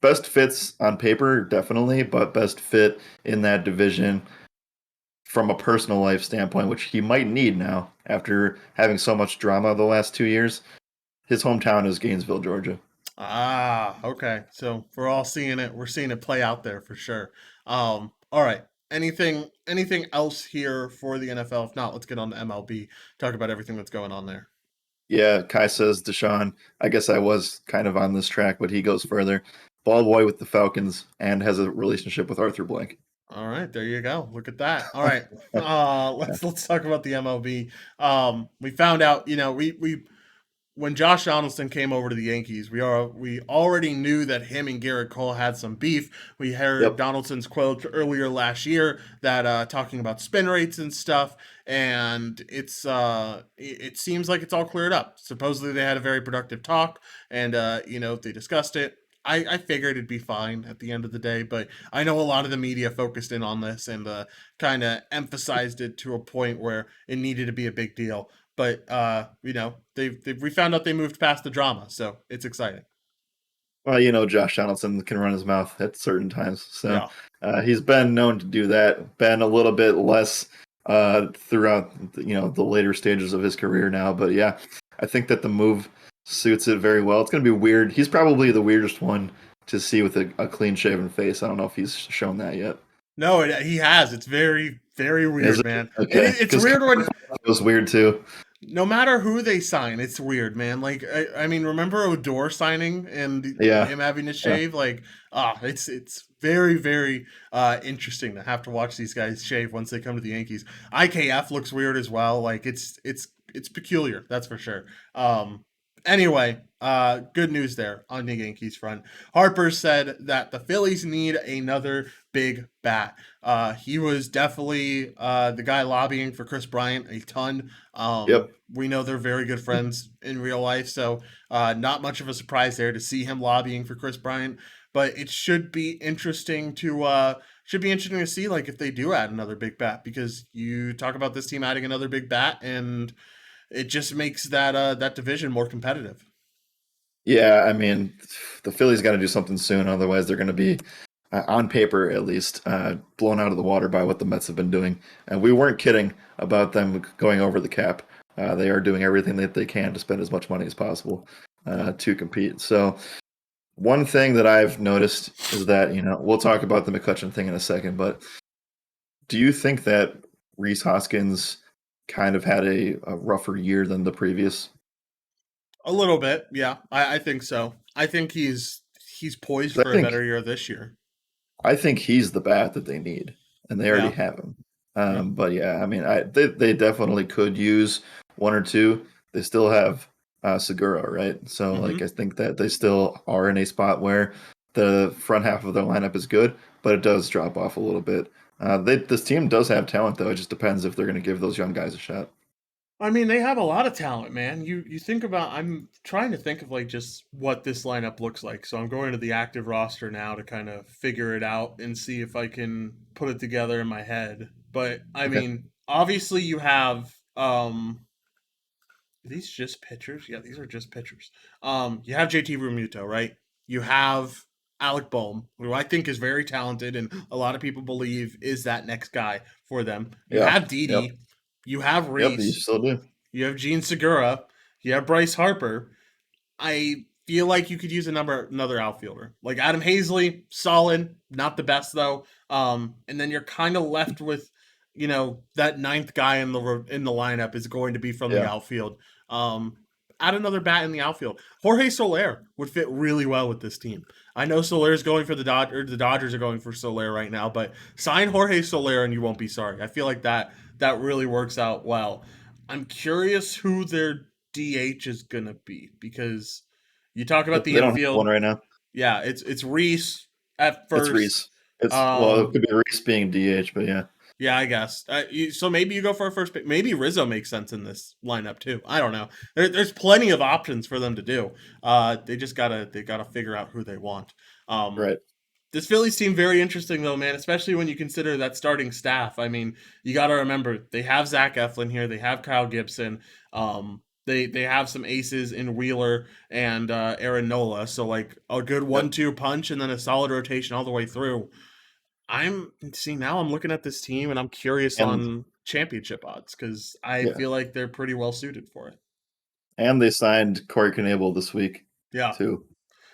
best fits on paper, definitely, but best fit in that division from a personal life standpoint, which he might need now after having so much drama the last 2 years. His hometown is Gainesville, Georgia. Ah, okay. So we're all seeing it. We're seeing it play out there for sure. All right. Anything else here for the NFL? If not, let's get on to MLB. Talk about everything that's going on there. Yeah, Kai says Deshaun. I guess I was kind of on this track, but he goes further. ball boy with the Falcons and has a relationship with Arthur Blank. All right, there you go. Look at that. All right, let's talk about the MLB. We found out, we when Josh Donaldson came over to the Yankees, we already knew that him and Garrett Cole had some beef. We heard Yep. Donaldson's quote earlier last year that talking about spin rates and stuff, and it seems like it's all cleared up. Supposedly they had a very productive talk, and they discussed it. I figured it'd be fine at the end of the day, but I know a lot of the media focused in on this and kind of emphasized it to a point where it needed to be a big deal. But we found out they moved past the drama, so it's exciting. Well, Josh Donaldson can run his mouth at certain times, so Yeah. he's been known to do that. Been a little bit less throughout, the later stages of his career now. But yeah, I think that the move suits it very well. It's going to be weird. He's probably the weirdest one to see with a clean-shaven face. I don't know if he's shown that yet. No, he has. It's very, very Is weird, it? man. Okay. It's weird when It was weird too. no matter who they sign, it's weird, man. Like I mean, remember Odor signing and Yeah. him having to Yeah. shave? Like, it's very, very interesting to have to watch these guys shave once they come to the Yankees. IKF looks weird as well. Like it's peculiar, that's for sure. Anyway, good news there on the Yankees front. Harper said that the Phillies need another big bat. He was definitely the guy lobbying for Chris Bryant a ton. Yep. We know they're very good friends in real life, so not much of a surprise there to see him lobbying for Chris Bryant. But it should be interesting to see like if they do add another big bat, because you talk about this team adding another big bat and it just makes that division more competitive. Yeah, I mean, the Phillies got to do something soon, otherwise they're going to be, on paper at least, blown out of the water by what the Mets have been doing. And we weren't kidding about them going over the cap. They are doing everything that they can to spend as much money as possible to compete. So one thing that I've noticed is that, we'll talk about the McCutchen thing in a second, but do you think that Rhys Hoskins kind of had a rougher year than the previous? A little bit, yeah. I think so. I think he's poised 'Cause for a better year this year. I think he's the bat that they need, and they already Yeah. have him. Yeah. But yeah, I mean, they definitely could use one or two. They still have Segura, right? So like, I Hmm. think that they still are in a spot where the front half of their lineup is good, but it does drop off a little bit. This team does have talent, though. It just depends if they're going to give those young guys a shot. I mean, they have a lot of talent, man. You think about I'm trying to think of like just what this lineup looks like. So I'm going to the active roster now to kind of figure it out and see if I can put it together in my head. But I Okay. mean, obviously you have are these just pitchers? Yeah, these are just pitchers. You have JT Realmuto, right? You have Alec Bohm, who I think is very talented, and a lot of people believe is that next guy for them. You Yeah. have Yep. Didi, you have Yep. You Reese, still do. you have Gene Segura, you have Bryce Harper. I feel like you could use another outfielder, like Adam Hazley, solid, not the best though. And then you're kind of left with, that ninth guy in the lineup is going to be from the Yeah. outfield. Um, Add another bat in the outfield. Jorge Soler would fit really well with this team. I know Soler's going for the Dodgers. The Dodgers are going for Soler right now, but sign Jorge Soler and you won't be sorry. I feel like that really works out well. I'm curious who their DH is gonna be, because you talk about the They don't have one infield. right now. Yeah, it's Reese at It's first. Reese. It Um, could be Reese being DH, but yeah. yeah, I guess. So maybe you go for a first pick. Maybe Rizzo makes sense in this lineup too. I don't know. There's plenty of options for them to do. They gotta figure out who they want. Um, Right. this Phillies team very interesting though, man. Especially when you consider that starting staff. I mean, you got to remember they have Zach Eflin here. They have Kyle Gibson. They have some aces in Wheeler and Aaron Nola. So like a good Yep. 1-2 punch and then a solid rotation all the way through. Now I'm looking at this team and I'm curious And on championship odds because I yeah, feel like they're pretty well suited for it. and they signed Corey Knebel this week Yeah, too.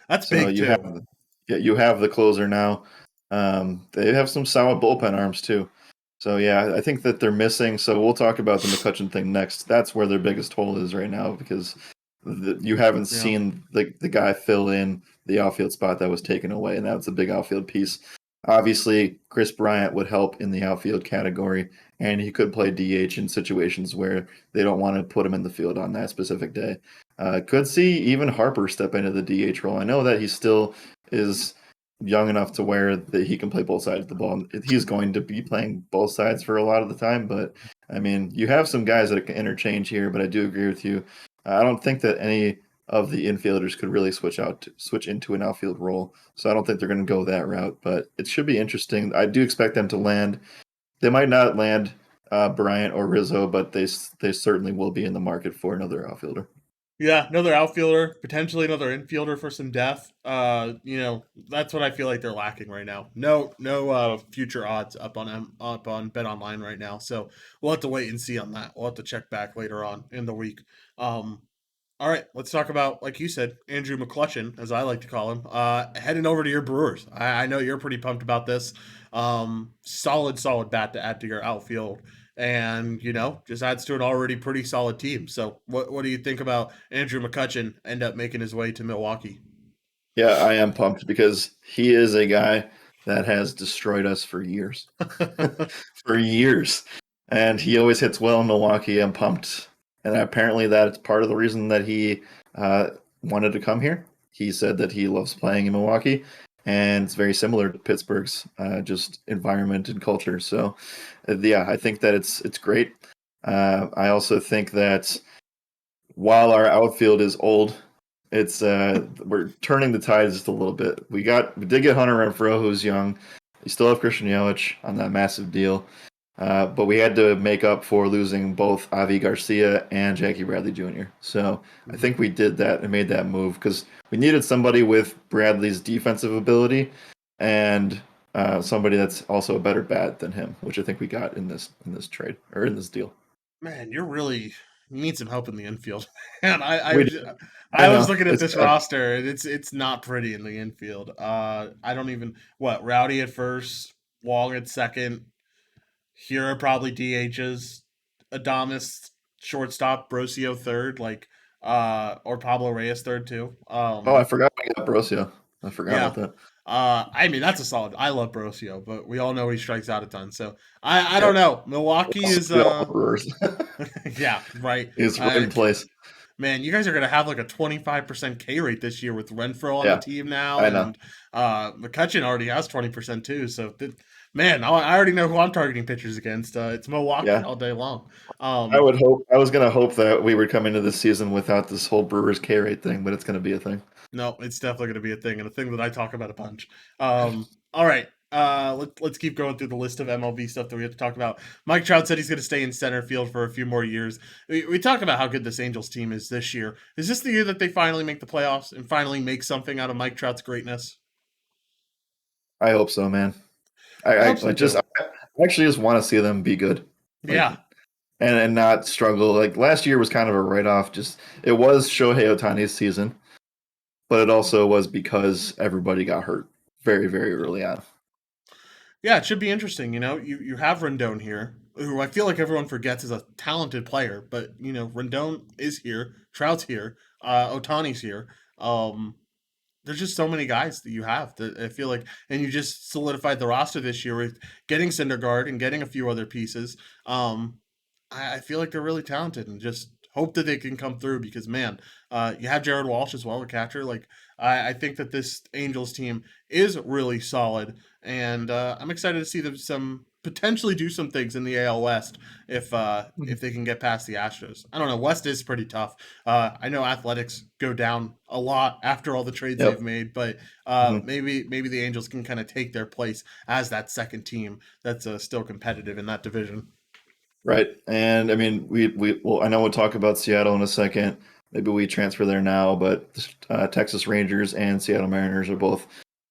that's So big too. you have the closer now. They have some solid bullpen arms too. So yeah, I think that they're missing. So we'll talk about the McCutchen thing next. That's where their biggest hole is right now because You haven't Yeah. seen the guy fill in the outfield spot that was taken away, and that's a big outfield piece. Obviously, Chris Bryant would help in the outfield category, and he could play DH in situations where they don't want to put him in the field on that specific day. Could see even Harper step into the DH role. I know that he still is young enough to where that he can play both sides of the ball. He's going to be playing both sides for a lot of the time, but I mean, you have some guys that can interchange here, but I do agree with you. I don't think that any of the infielders could really switch into an outfield role. So I don't think they're going to go that route, but it should be interesting. I do expect them to land. They might not land Bryant or Rizzo, but they certainly will be in the market for another outfielder. Yeah, another outfielder, potentially another infielder for some depth. That's what I feel like they're lacking right now. No future odds up on Bet Online right now. So we'll have to wait and see on that. We'll have to check back later on in the week. Um, all right, let's talk about, like you said, Andrew McClutchin, as I like to call him. Heading over to your Brewers. I know you're pretty pumped about this. Solid bat to add to your outfield, and just adds to an already pretty solid team. So, what do you think about Andrew McCutchen end up making his way to Milwaukee? Yeah, I am pumped because he is a guy that has destroyed us for years. For years. And he always hits well in Milwaukee. I'm pumped. And apparently that's part of the reason that he uh, wanted to come here. He said that he loves playing in Milwaukee, and it's very similar to Pittsburgh's just environment and culture. So, yeah, I think that it's great. I also think that while our outfield is old, it's we're turning the tides just a little bit. We did get Hunter Renfroe, who's young. We still have Christian Yelich on that massive deal, but we had to make up for losing both Avi Garcia and Jackie Bradley Jr. So I think we did that and made that move because we needed somebody with Bradley's defensive ability and somebody that's also a better bat than him, which I think we got in this trade or in this deal. Man, you need some help in the infield. Man, We I I was know looking at it's this roster and it's not pretty in the infield. I don't even Rowdy at first, Wong at second, Hira probably DHs, Adamas shortstop, Brosio third, or Pablo Reyes third too. Oh, I forgot we got Brosio. I forgot Yeah. about that. I mean that's a solid. I love Brosio, but we all know he strikes out a ton. So I don't Yep. know. Milwaukee is We all Brewers. yeah, right. It's right in place. Man, you guys are gonna have like a 25% K rate this year with Renfro on the Yeah, team now, I know. and McCutcheon already has 20% too. So, man, I already know who I'm targeting pitchers against. It's Milwaukee Yeah, all day long. I Um, would hope. I was gonna hope that we would come into this season without this whole Brewers K rate thing, but it's gonna be a thing. no, it's definitely gonna be a thing, and a thing that I talk about a bunch. All right. Let's keep going through the list of MLB stuff that we have to talk about. Mike Trout said he's going to stay in center field for a few more years. We talked about how good this Angels team is this year. Is this the year that they finally make the playoffs and finally make something out of Mike Trout's greatness? I hope so, man. I hope so too. I actually just want to see them be good, like, Yeah, and not struggle. Like last year was kind of a write off. Just it was Shohei Otani's season, but it also was because everybody got hurt very, very early on. yeah, it should be interesting. You have Rendon here, who I feel like everyone forgets is a talented player, but Rendon is here, Trout's here, Otani's here. There's just so many guys that you have that I feel like, and you just solidified the roster this year with getting Syndergaard and getting a few other pieces. Um, I feel like they're really talented and just hope that they can come through because man, you have Jared Walsh as well, the catcher. Like I think that this Angels team is really solid, and I'm excited to see them some potentially do some things in the AL West if they can get past the Astros. I don't know. West is pretty tough. I know Athletics go down a lot after all the trades they've Yep. made, but Mhm. maybe the Angels can kind of take their place as that second team that's still competitive in that division. Right. And I mean, well, I know we'll talk about Seattle in a second. Maybe we transfer there now, but Texas Rangers and Seattle Mariners are both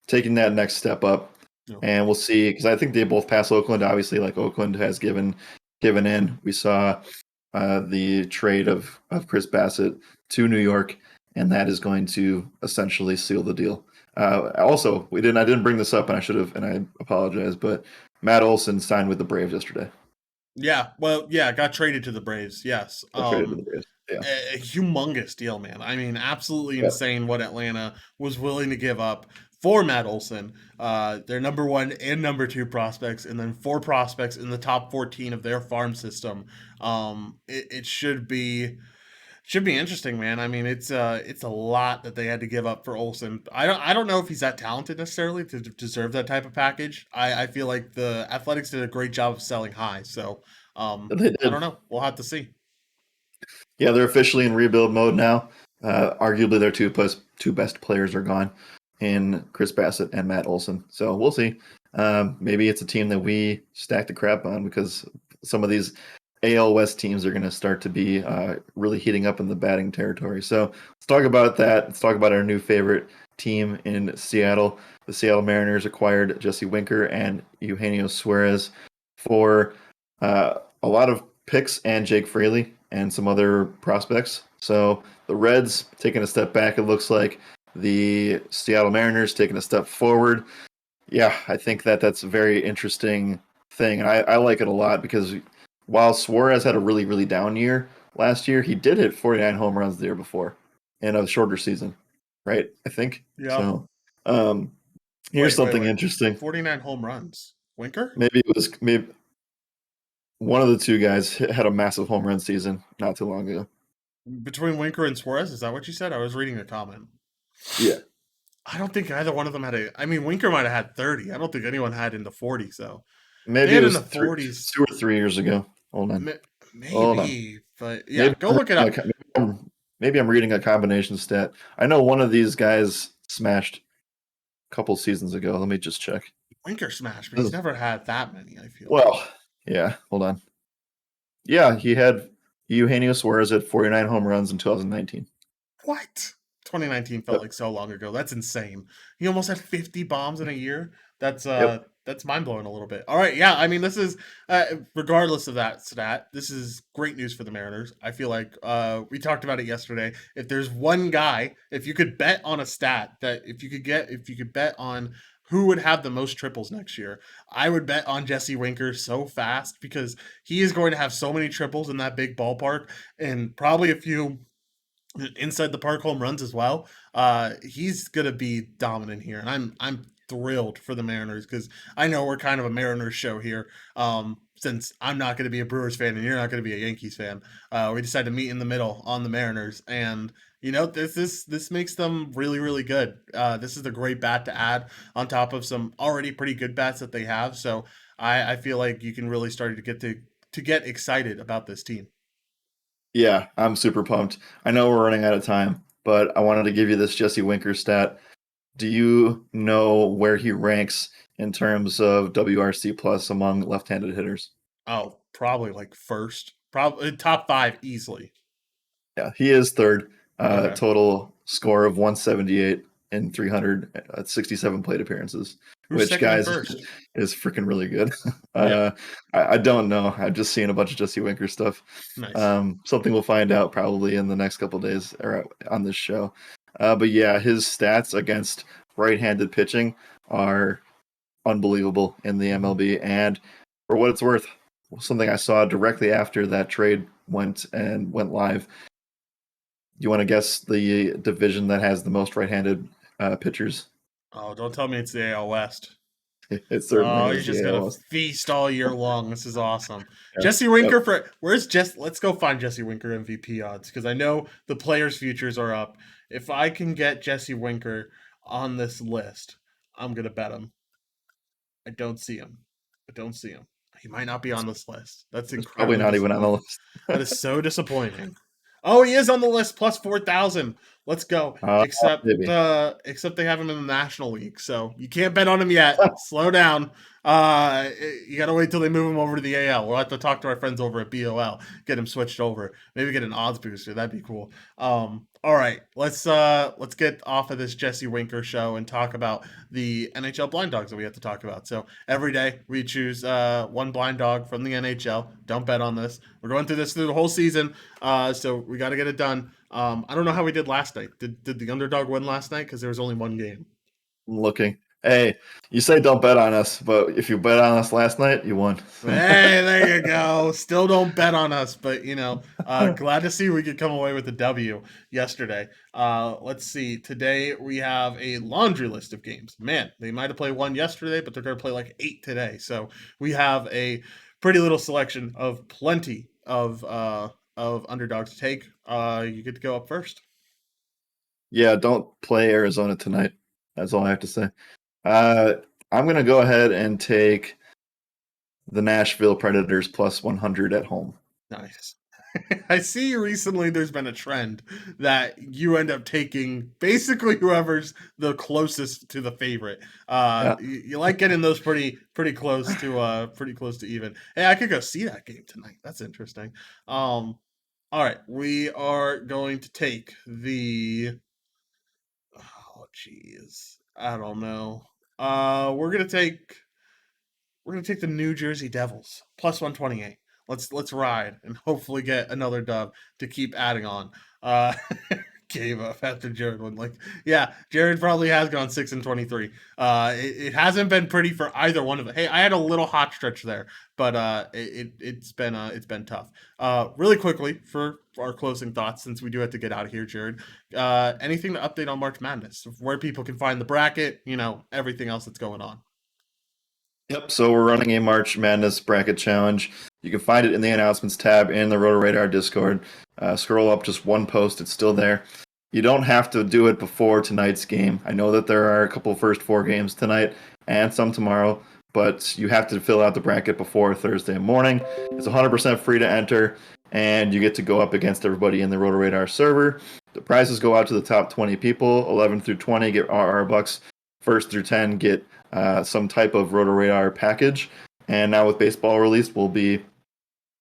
taking that next step up. No. And we'll see because I think they both pass Oakland. Obviously, like Oakland has given in. We saw the trade of Chris Bassett to New York, and that is going to essentially seal the deal. Also, I didn't bring this up, and I should have, and I apologize, but Matt Olson signed with the Braves yesterday. Yeah, well, yeah, got traded to the Braves. Yes. Got traded to the Braves. Yeah. a humongous deal, man. I mean, absolutely Yeah. insane what Atlanta was willing to give up for Matt Olson. Their number one and number two prospects, and then four prospects in the top 14 of their farm system. It should be interesting, man. I mean, it's a lot that they had to give up for Olson. I don't know if he's that talented necessarily to deserve that type of package. I feel like the Athletics did a great job of selling high. So They I did. don't know. We'll have to see. Yeah, they're officially in rebuild mode now. Arguably, their two best players are gone in Chris Bassett and Matt Olson. So we'll see. Maybe it's a team that we stack the crap on because some of these AL West teams are going to start to be really heating up in the batting territory. So let's talk about that. Let's talk about our new favorite team in Seattle. The Seattle Mariners acquired Jesse Winker and Eugenio Suarez for a lot of picks and Jake Fraley and some other prospects. So the Reds taking a step back, it looks like. The Seattle Mariners taking a step forward. Yeah, I think that that's a very interesting thing. And I like it a lot because while Suarez had a really, really down year last year, he did hit 49 home runs the year before in a shorter season, right? I think. Yeah. So um, here's something Wait. interesting. 49 home runs. Winker? Maybe one of the two guys had a massive home run season not too long ago. Between Winker and Suarez, is that what you said? I was reading a comment. Yeah, I don't think either one of them had a. I mean, Winker might have had 30. I don't think anyone had in the 40s, though. They maybe it had in the was 40s, 2 or 3 years ago. Hold on, hold on. maybe. But yeah, Maybe go I'm look it reading up. maybe I'm reading a combination stat. I know one of these guys smashed a couple seasons ago. Let me just check. Winker smash, but This he's is- never had that many, I feel like. Well, yeah, hold on. Yeah, he had Eugenio Suarez at 49 home runs in 2019. What? 2019 felt Yep. like so long ago. That's insane. He almost had 50 bombs in a year. Yep. That's mind blowing a little bit. All right, yeah. I mean, this is regardless of that stat, this is great news for the Mariners. I feel like we talked about it yesterday. If there's one guy, if you could bet on a stat that if you could bet on who would have the most triples next year, I would bet on Jesse Winker so fast because he is going to have so many triples in that big ballpark and probably a few inside the park home runs as well. He's gonna be dominant here, and I'm thrilled for the Mariners because I know we're kind of a Mariners show here. Since I'm not going to be a Brewers fan and you're not going to be a Yankees fan, we decided to meet in the middle on the Mariners, and this makes them really good. This is a great bat to add on top of some already pretty good bats that they have. So I feel like you can really start to get excited about this team. Yeah, I'm super pumped. I know we're running out of time, but I wanted to give you this Jesse Winker stat. Do you know where he ranks in terms of WRC plus among left-handed hitters? Oh, probably like first, probably top five easily. Yeah, he is third. Okay, Total score of 178 in 367 plate appearances, who's which second and guys first? is freaking really good. Yeah, uh, I don't know. I've just seen a bunch of Jesse Winker stuff. nice. Something we'll find out probably in the next couple days or on this show. But yeah, his stats against right-handed pitching are unbelievable in the MLB. And for what it's worth, something I saw directly after that trade went live. You want to guess the division that has the most right-handed pitchers? Oh, don't tell me it's the AL West. It certainly Oh, you're is the just gonna AL West. feast all year long. This is awesome. Yeah. Jesse Yep. Winker for where's Jess? Let's go find Jesse Winker MVP odds because I know the players' futures are up. If I can get Jesse Winker on this list, I'm gonna bet him. I don't see him. I don't see him. He might not be on this list. That's It's probably incredibly not even on the disappointing. list. That is so disappointing. Oh, he is on the list plus 4,000. Let's go. Uh, Maybe. Except they have him in the National League, so you can't bet on him yet. Slow down. You gotta wait till they move him over to the AL. We'll have to talk to our friends over at BOL, get him switched over. Maybe get an odds booster. That'd be cool. All right, let's get off of this Jesse Winker show and talk about the NHL blind dogs that we have to talk about. So every day we choose one blind dog from the NHL. Don't bet on this. We're going through this through the whole season, so we got to get it done. I don't know how we did last night. Did the underdog win last night? Because there was only one game. I'm looking. Hey, you say don't bet on us, but if you bet on us last night, you won. Hey, there you go. Still don't bet on us, but glad to see we could come away with a W yesterday. Let's see. Today we have a laundry list of games. Man, they might have played one yesterday, but they're going to play like 8 today. So we have a pretty little selection of plenty of underdogs to take. You get to go up first. Yeah, don't play Arizona tonight. That's all I have to say. Uh, I'm going to go ahead and take the Nashville Predators plus 100 at home. Nice. I see recently there's been a trend that you end up taking basically whoever's the closest to the favorite. Yeah. You like getting those pretty close to even. Hey, I could go see that game tonight. That's interesting. All right, we are going to take the oh geez. I don't know. We're gonna take the New Jersey Devils plus 128. Let's ride and hopefully get another dub to keep adding on. Uh, Gave up after Jared went like, yeah, Jared probably has gone 6-23. It hasn't been pretty for either one of them. Hey, I had a little hot stretch there, but it's been tough. Really quickly for our closing thoughts, since we do have to get out of here, Jared. Anything to update on March Madness, where people can find the bracket, everything else that's going on. Yep. So we're running a March Madness bracket challenge. You can find it in the announcements tab in the Roto Radar Discord. Scroll up just one post; it's still there. You don't have to do it before tonight's game. I know that there are a couple first 4 games tonight and some tomorrow, but you have to fill out the bracket before Thursday morning. It's 100% free to enter, and you get to go up against everybody in the Roto Radar server. The prizes go out to the top 20 people. 11 through 20 get RR bucks. First through 10 get some type of Roto Radar package. And now with baseball released, we'll be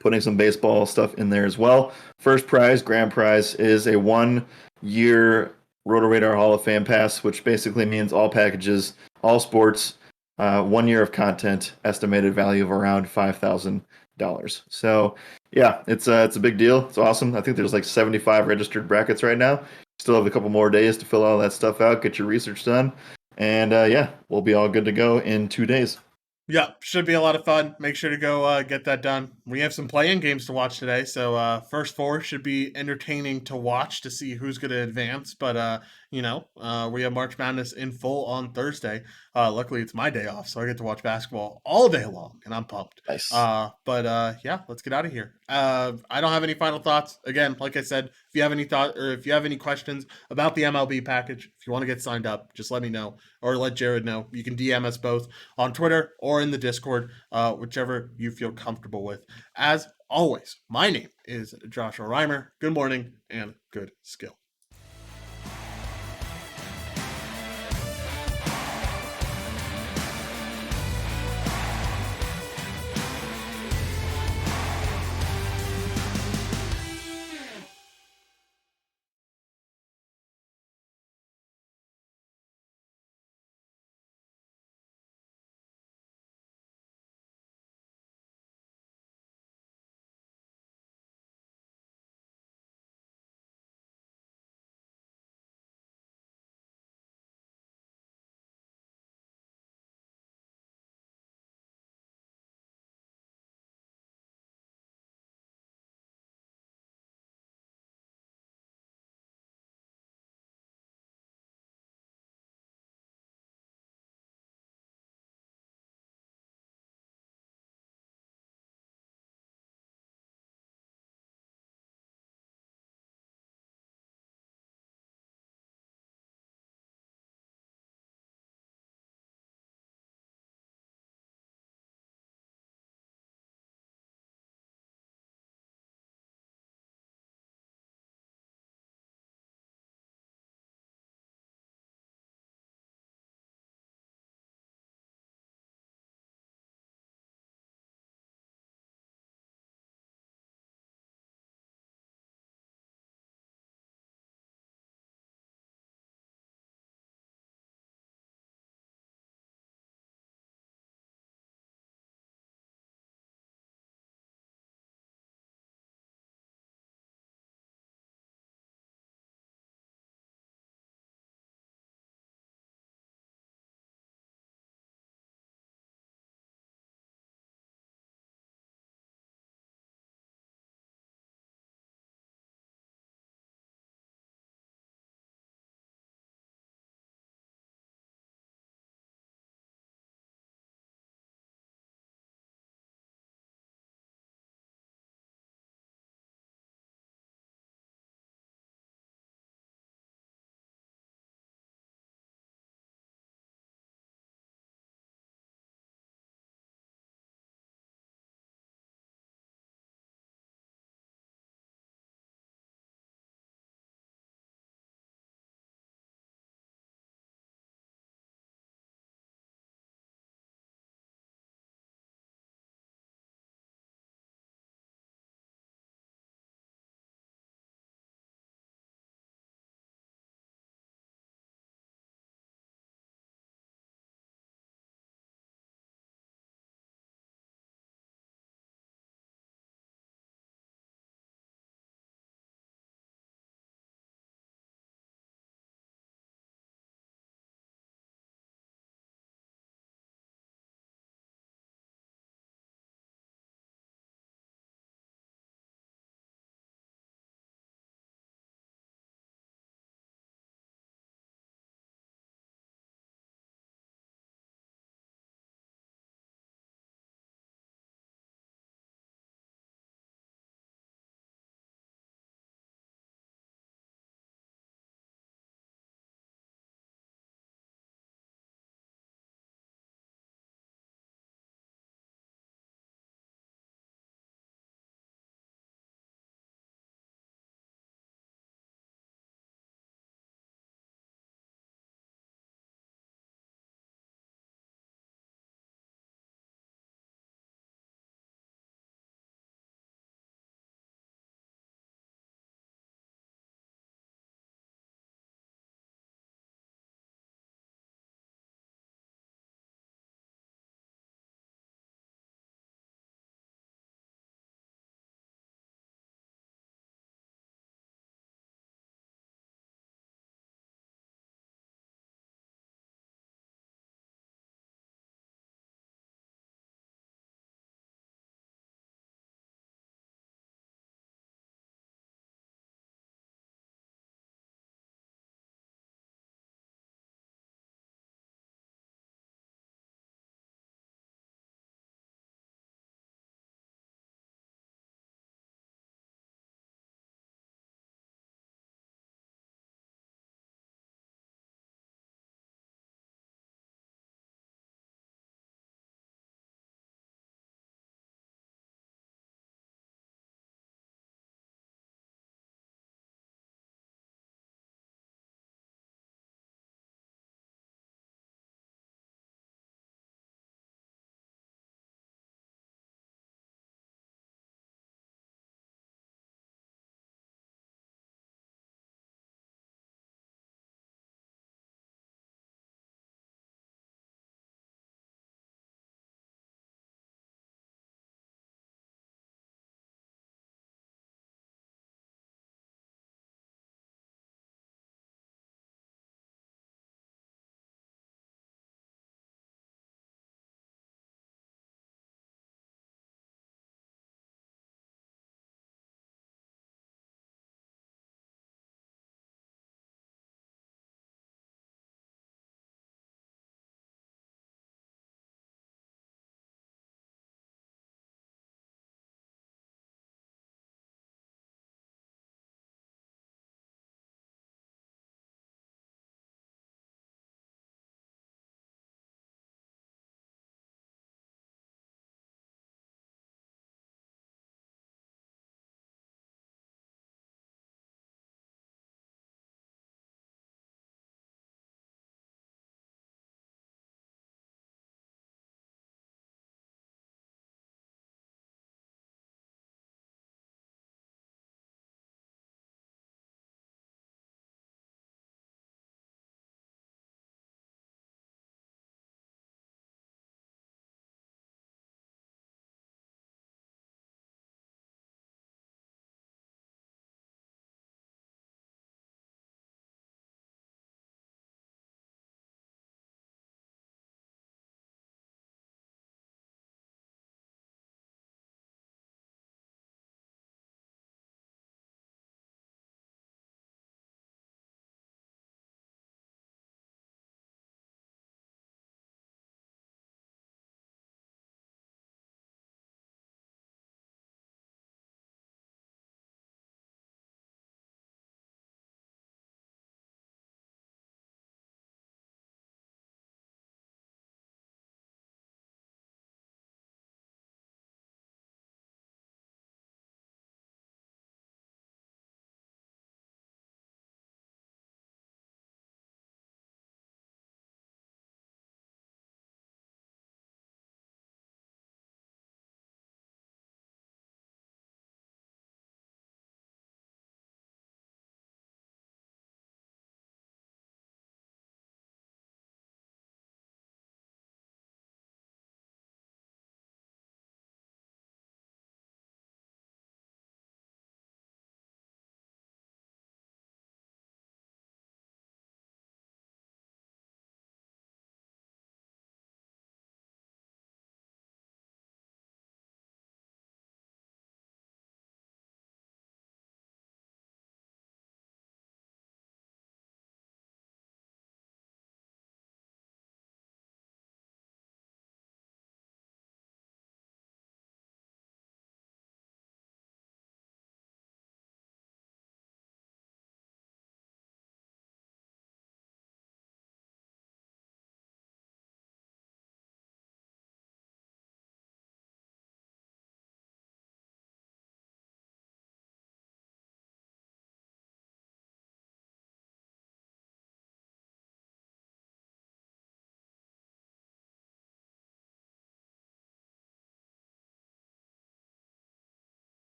putting some baseball stuff in there as well. First prize, grand prize, is a 1-year Roto Radar Hall of Fame pass, which basically means all packages, all sports, 1 year of content, estimated value of around $5,000. So yeah, it's a big deal. It's awesome. I think there's like 75 registered brackets right now. Still have a couple more days to fill all that stuff out, get your research done. And yeah, we'll be all good to go in 2 days. Yeah, should be a lot of fun. Make sure to go get that done. We have some play-in games to watch today, so first 4 should be entertaining to watch to see who's going to advance. But we have March Madness in full on Thursday. Luckily, it's my day off, so I get to watch basketball all day long, and I'm pumped. Nice. Yeah, let's get out of here. I don't have any final thoughts. Again, like I said, if you have any thought or if you have any questions about the MLB package, if you want to get signed up, just let me know or let Jared know. You can DM us both on Twitter or in the Discord, whichever you feel comfortable with. As always, my name is Joshua Reimer. Good morning and good skill.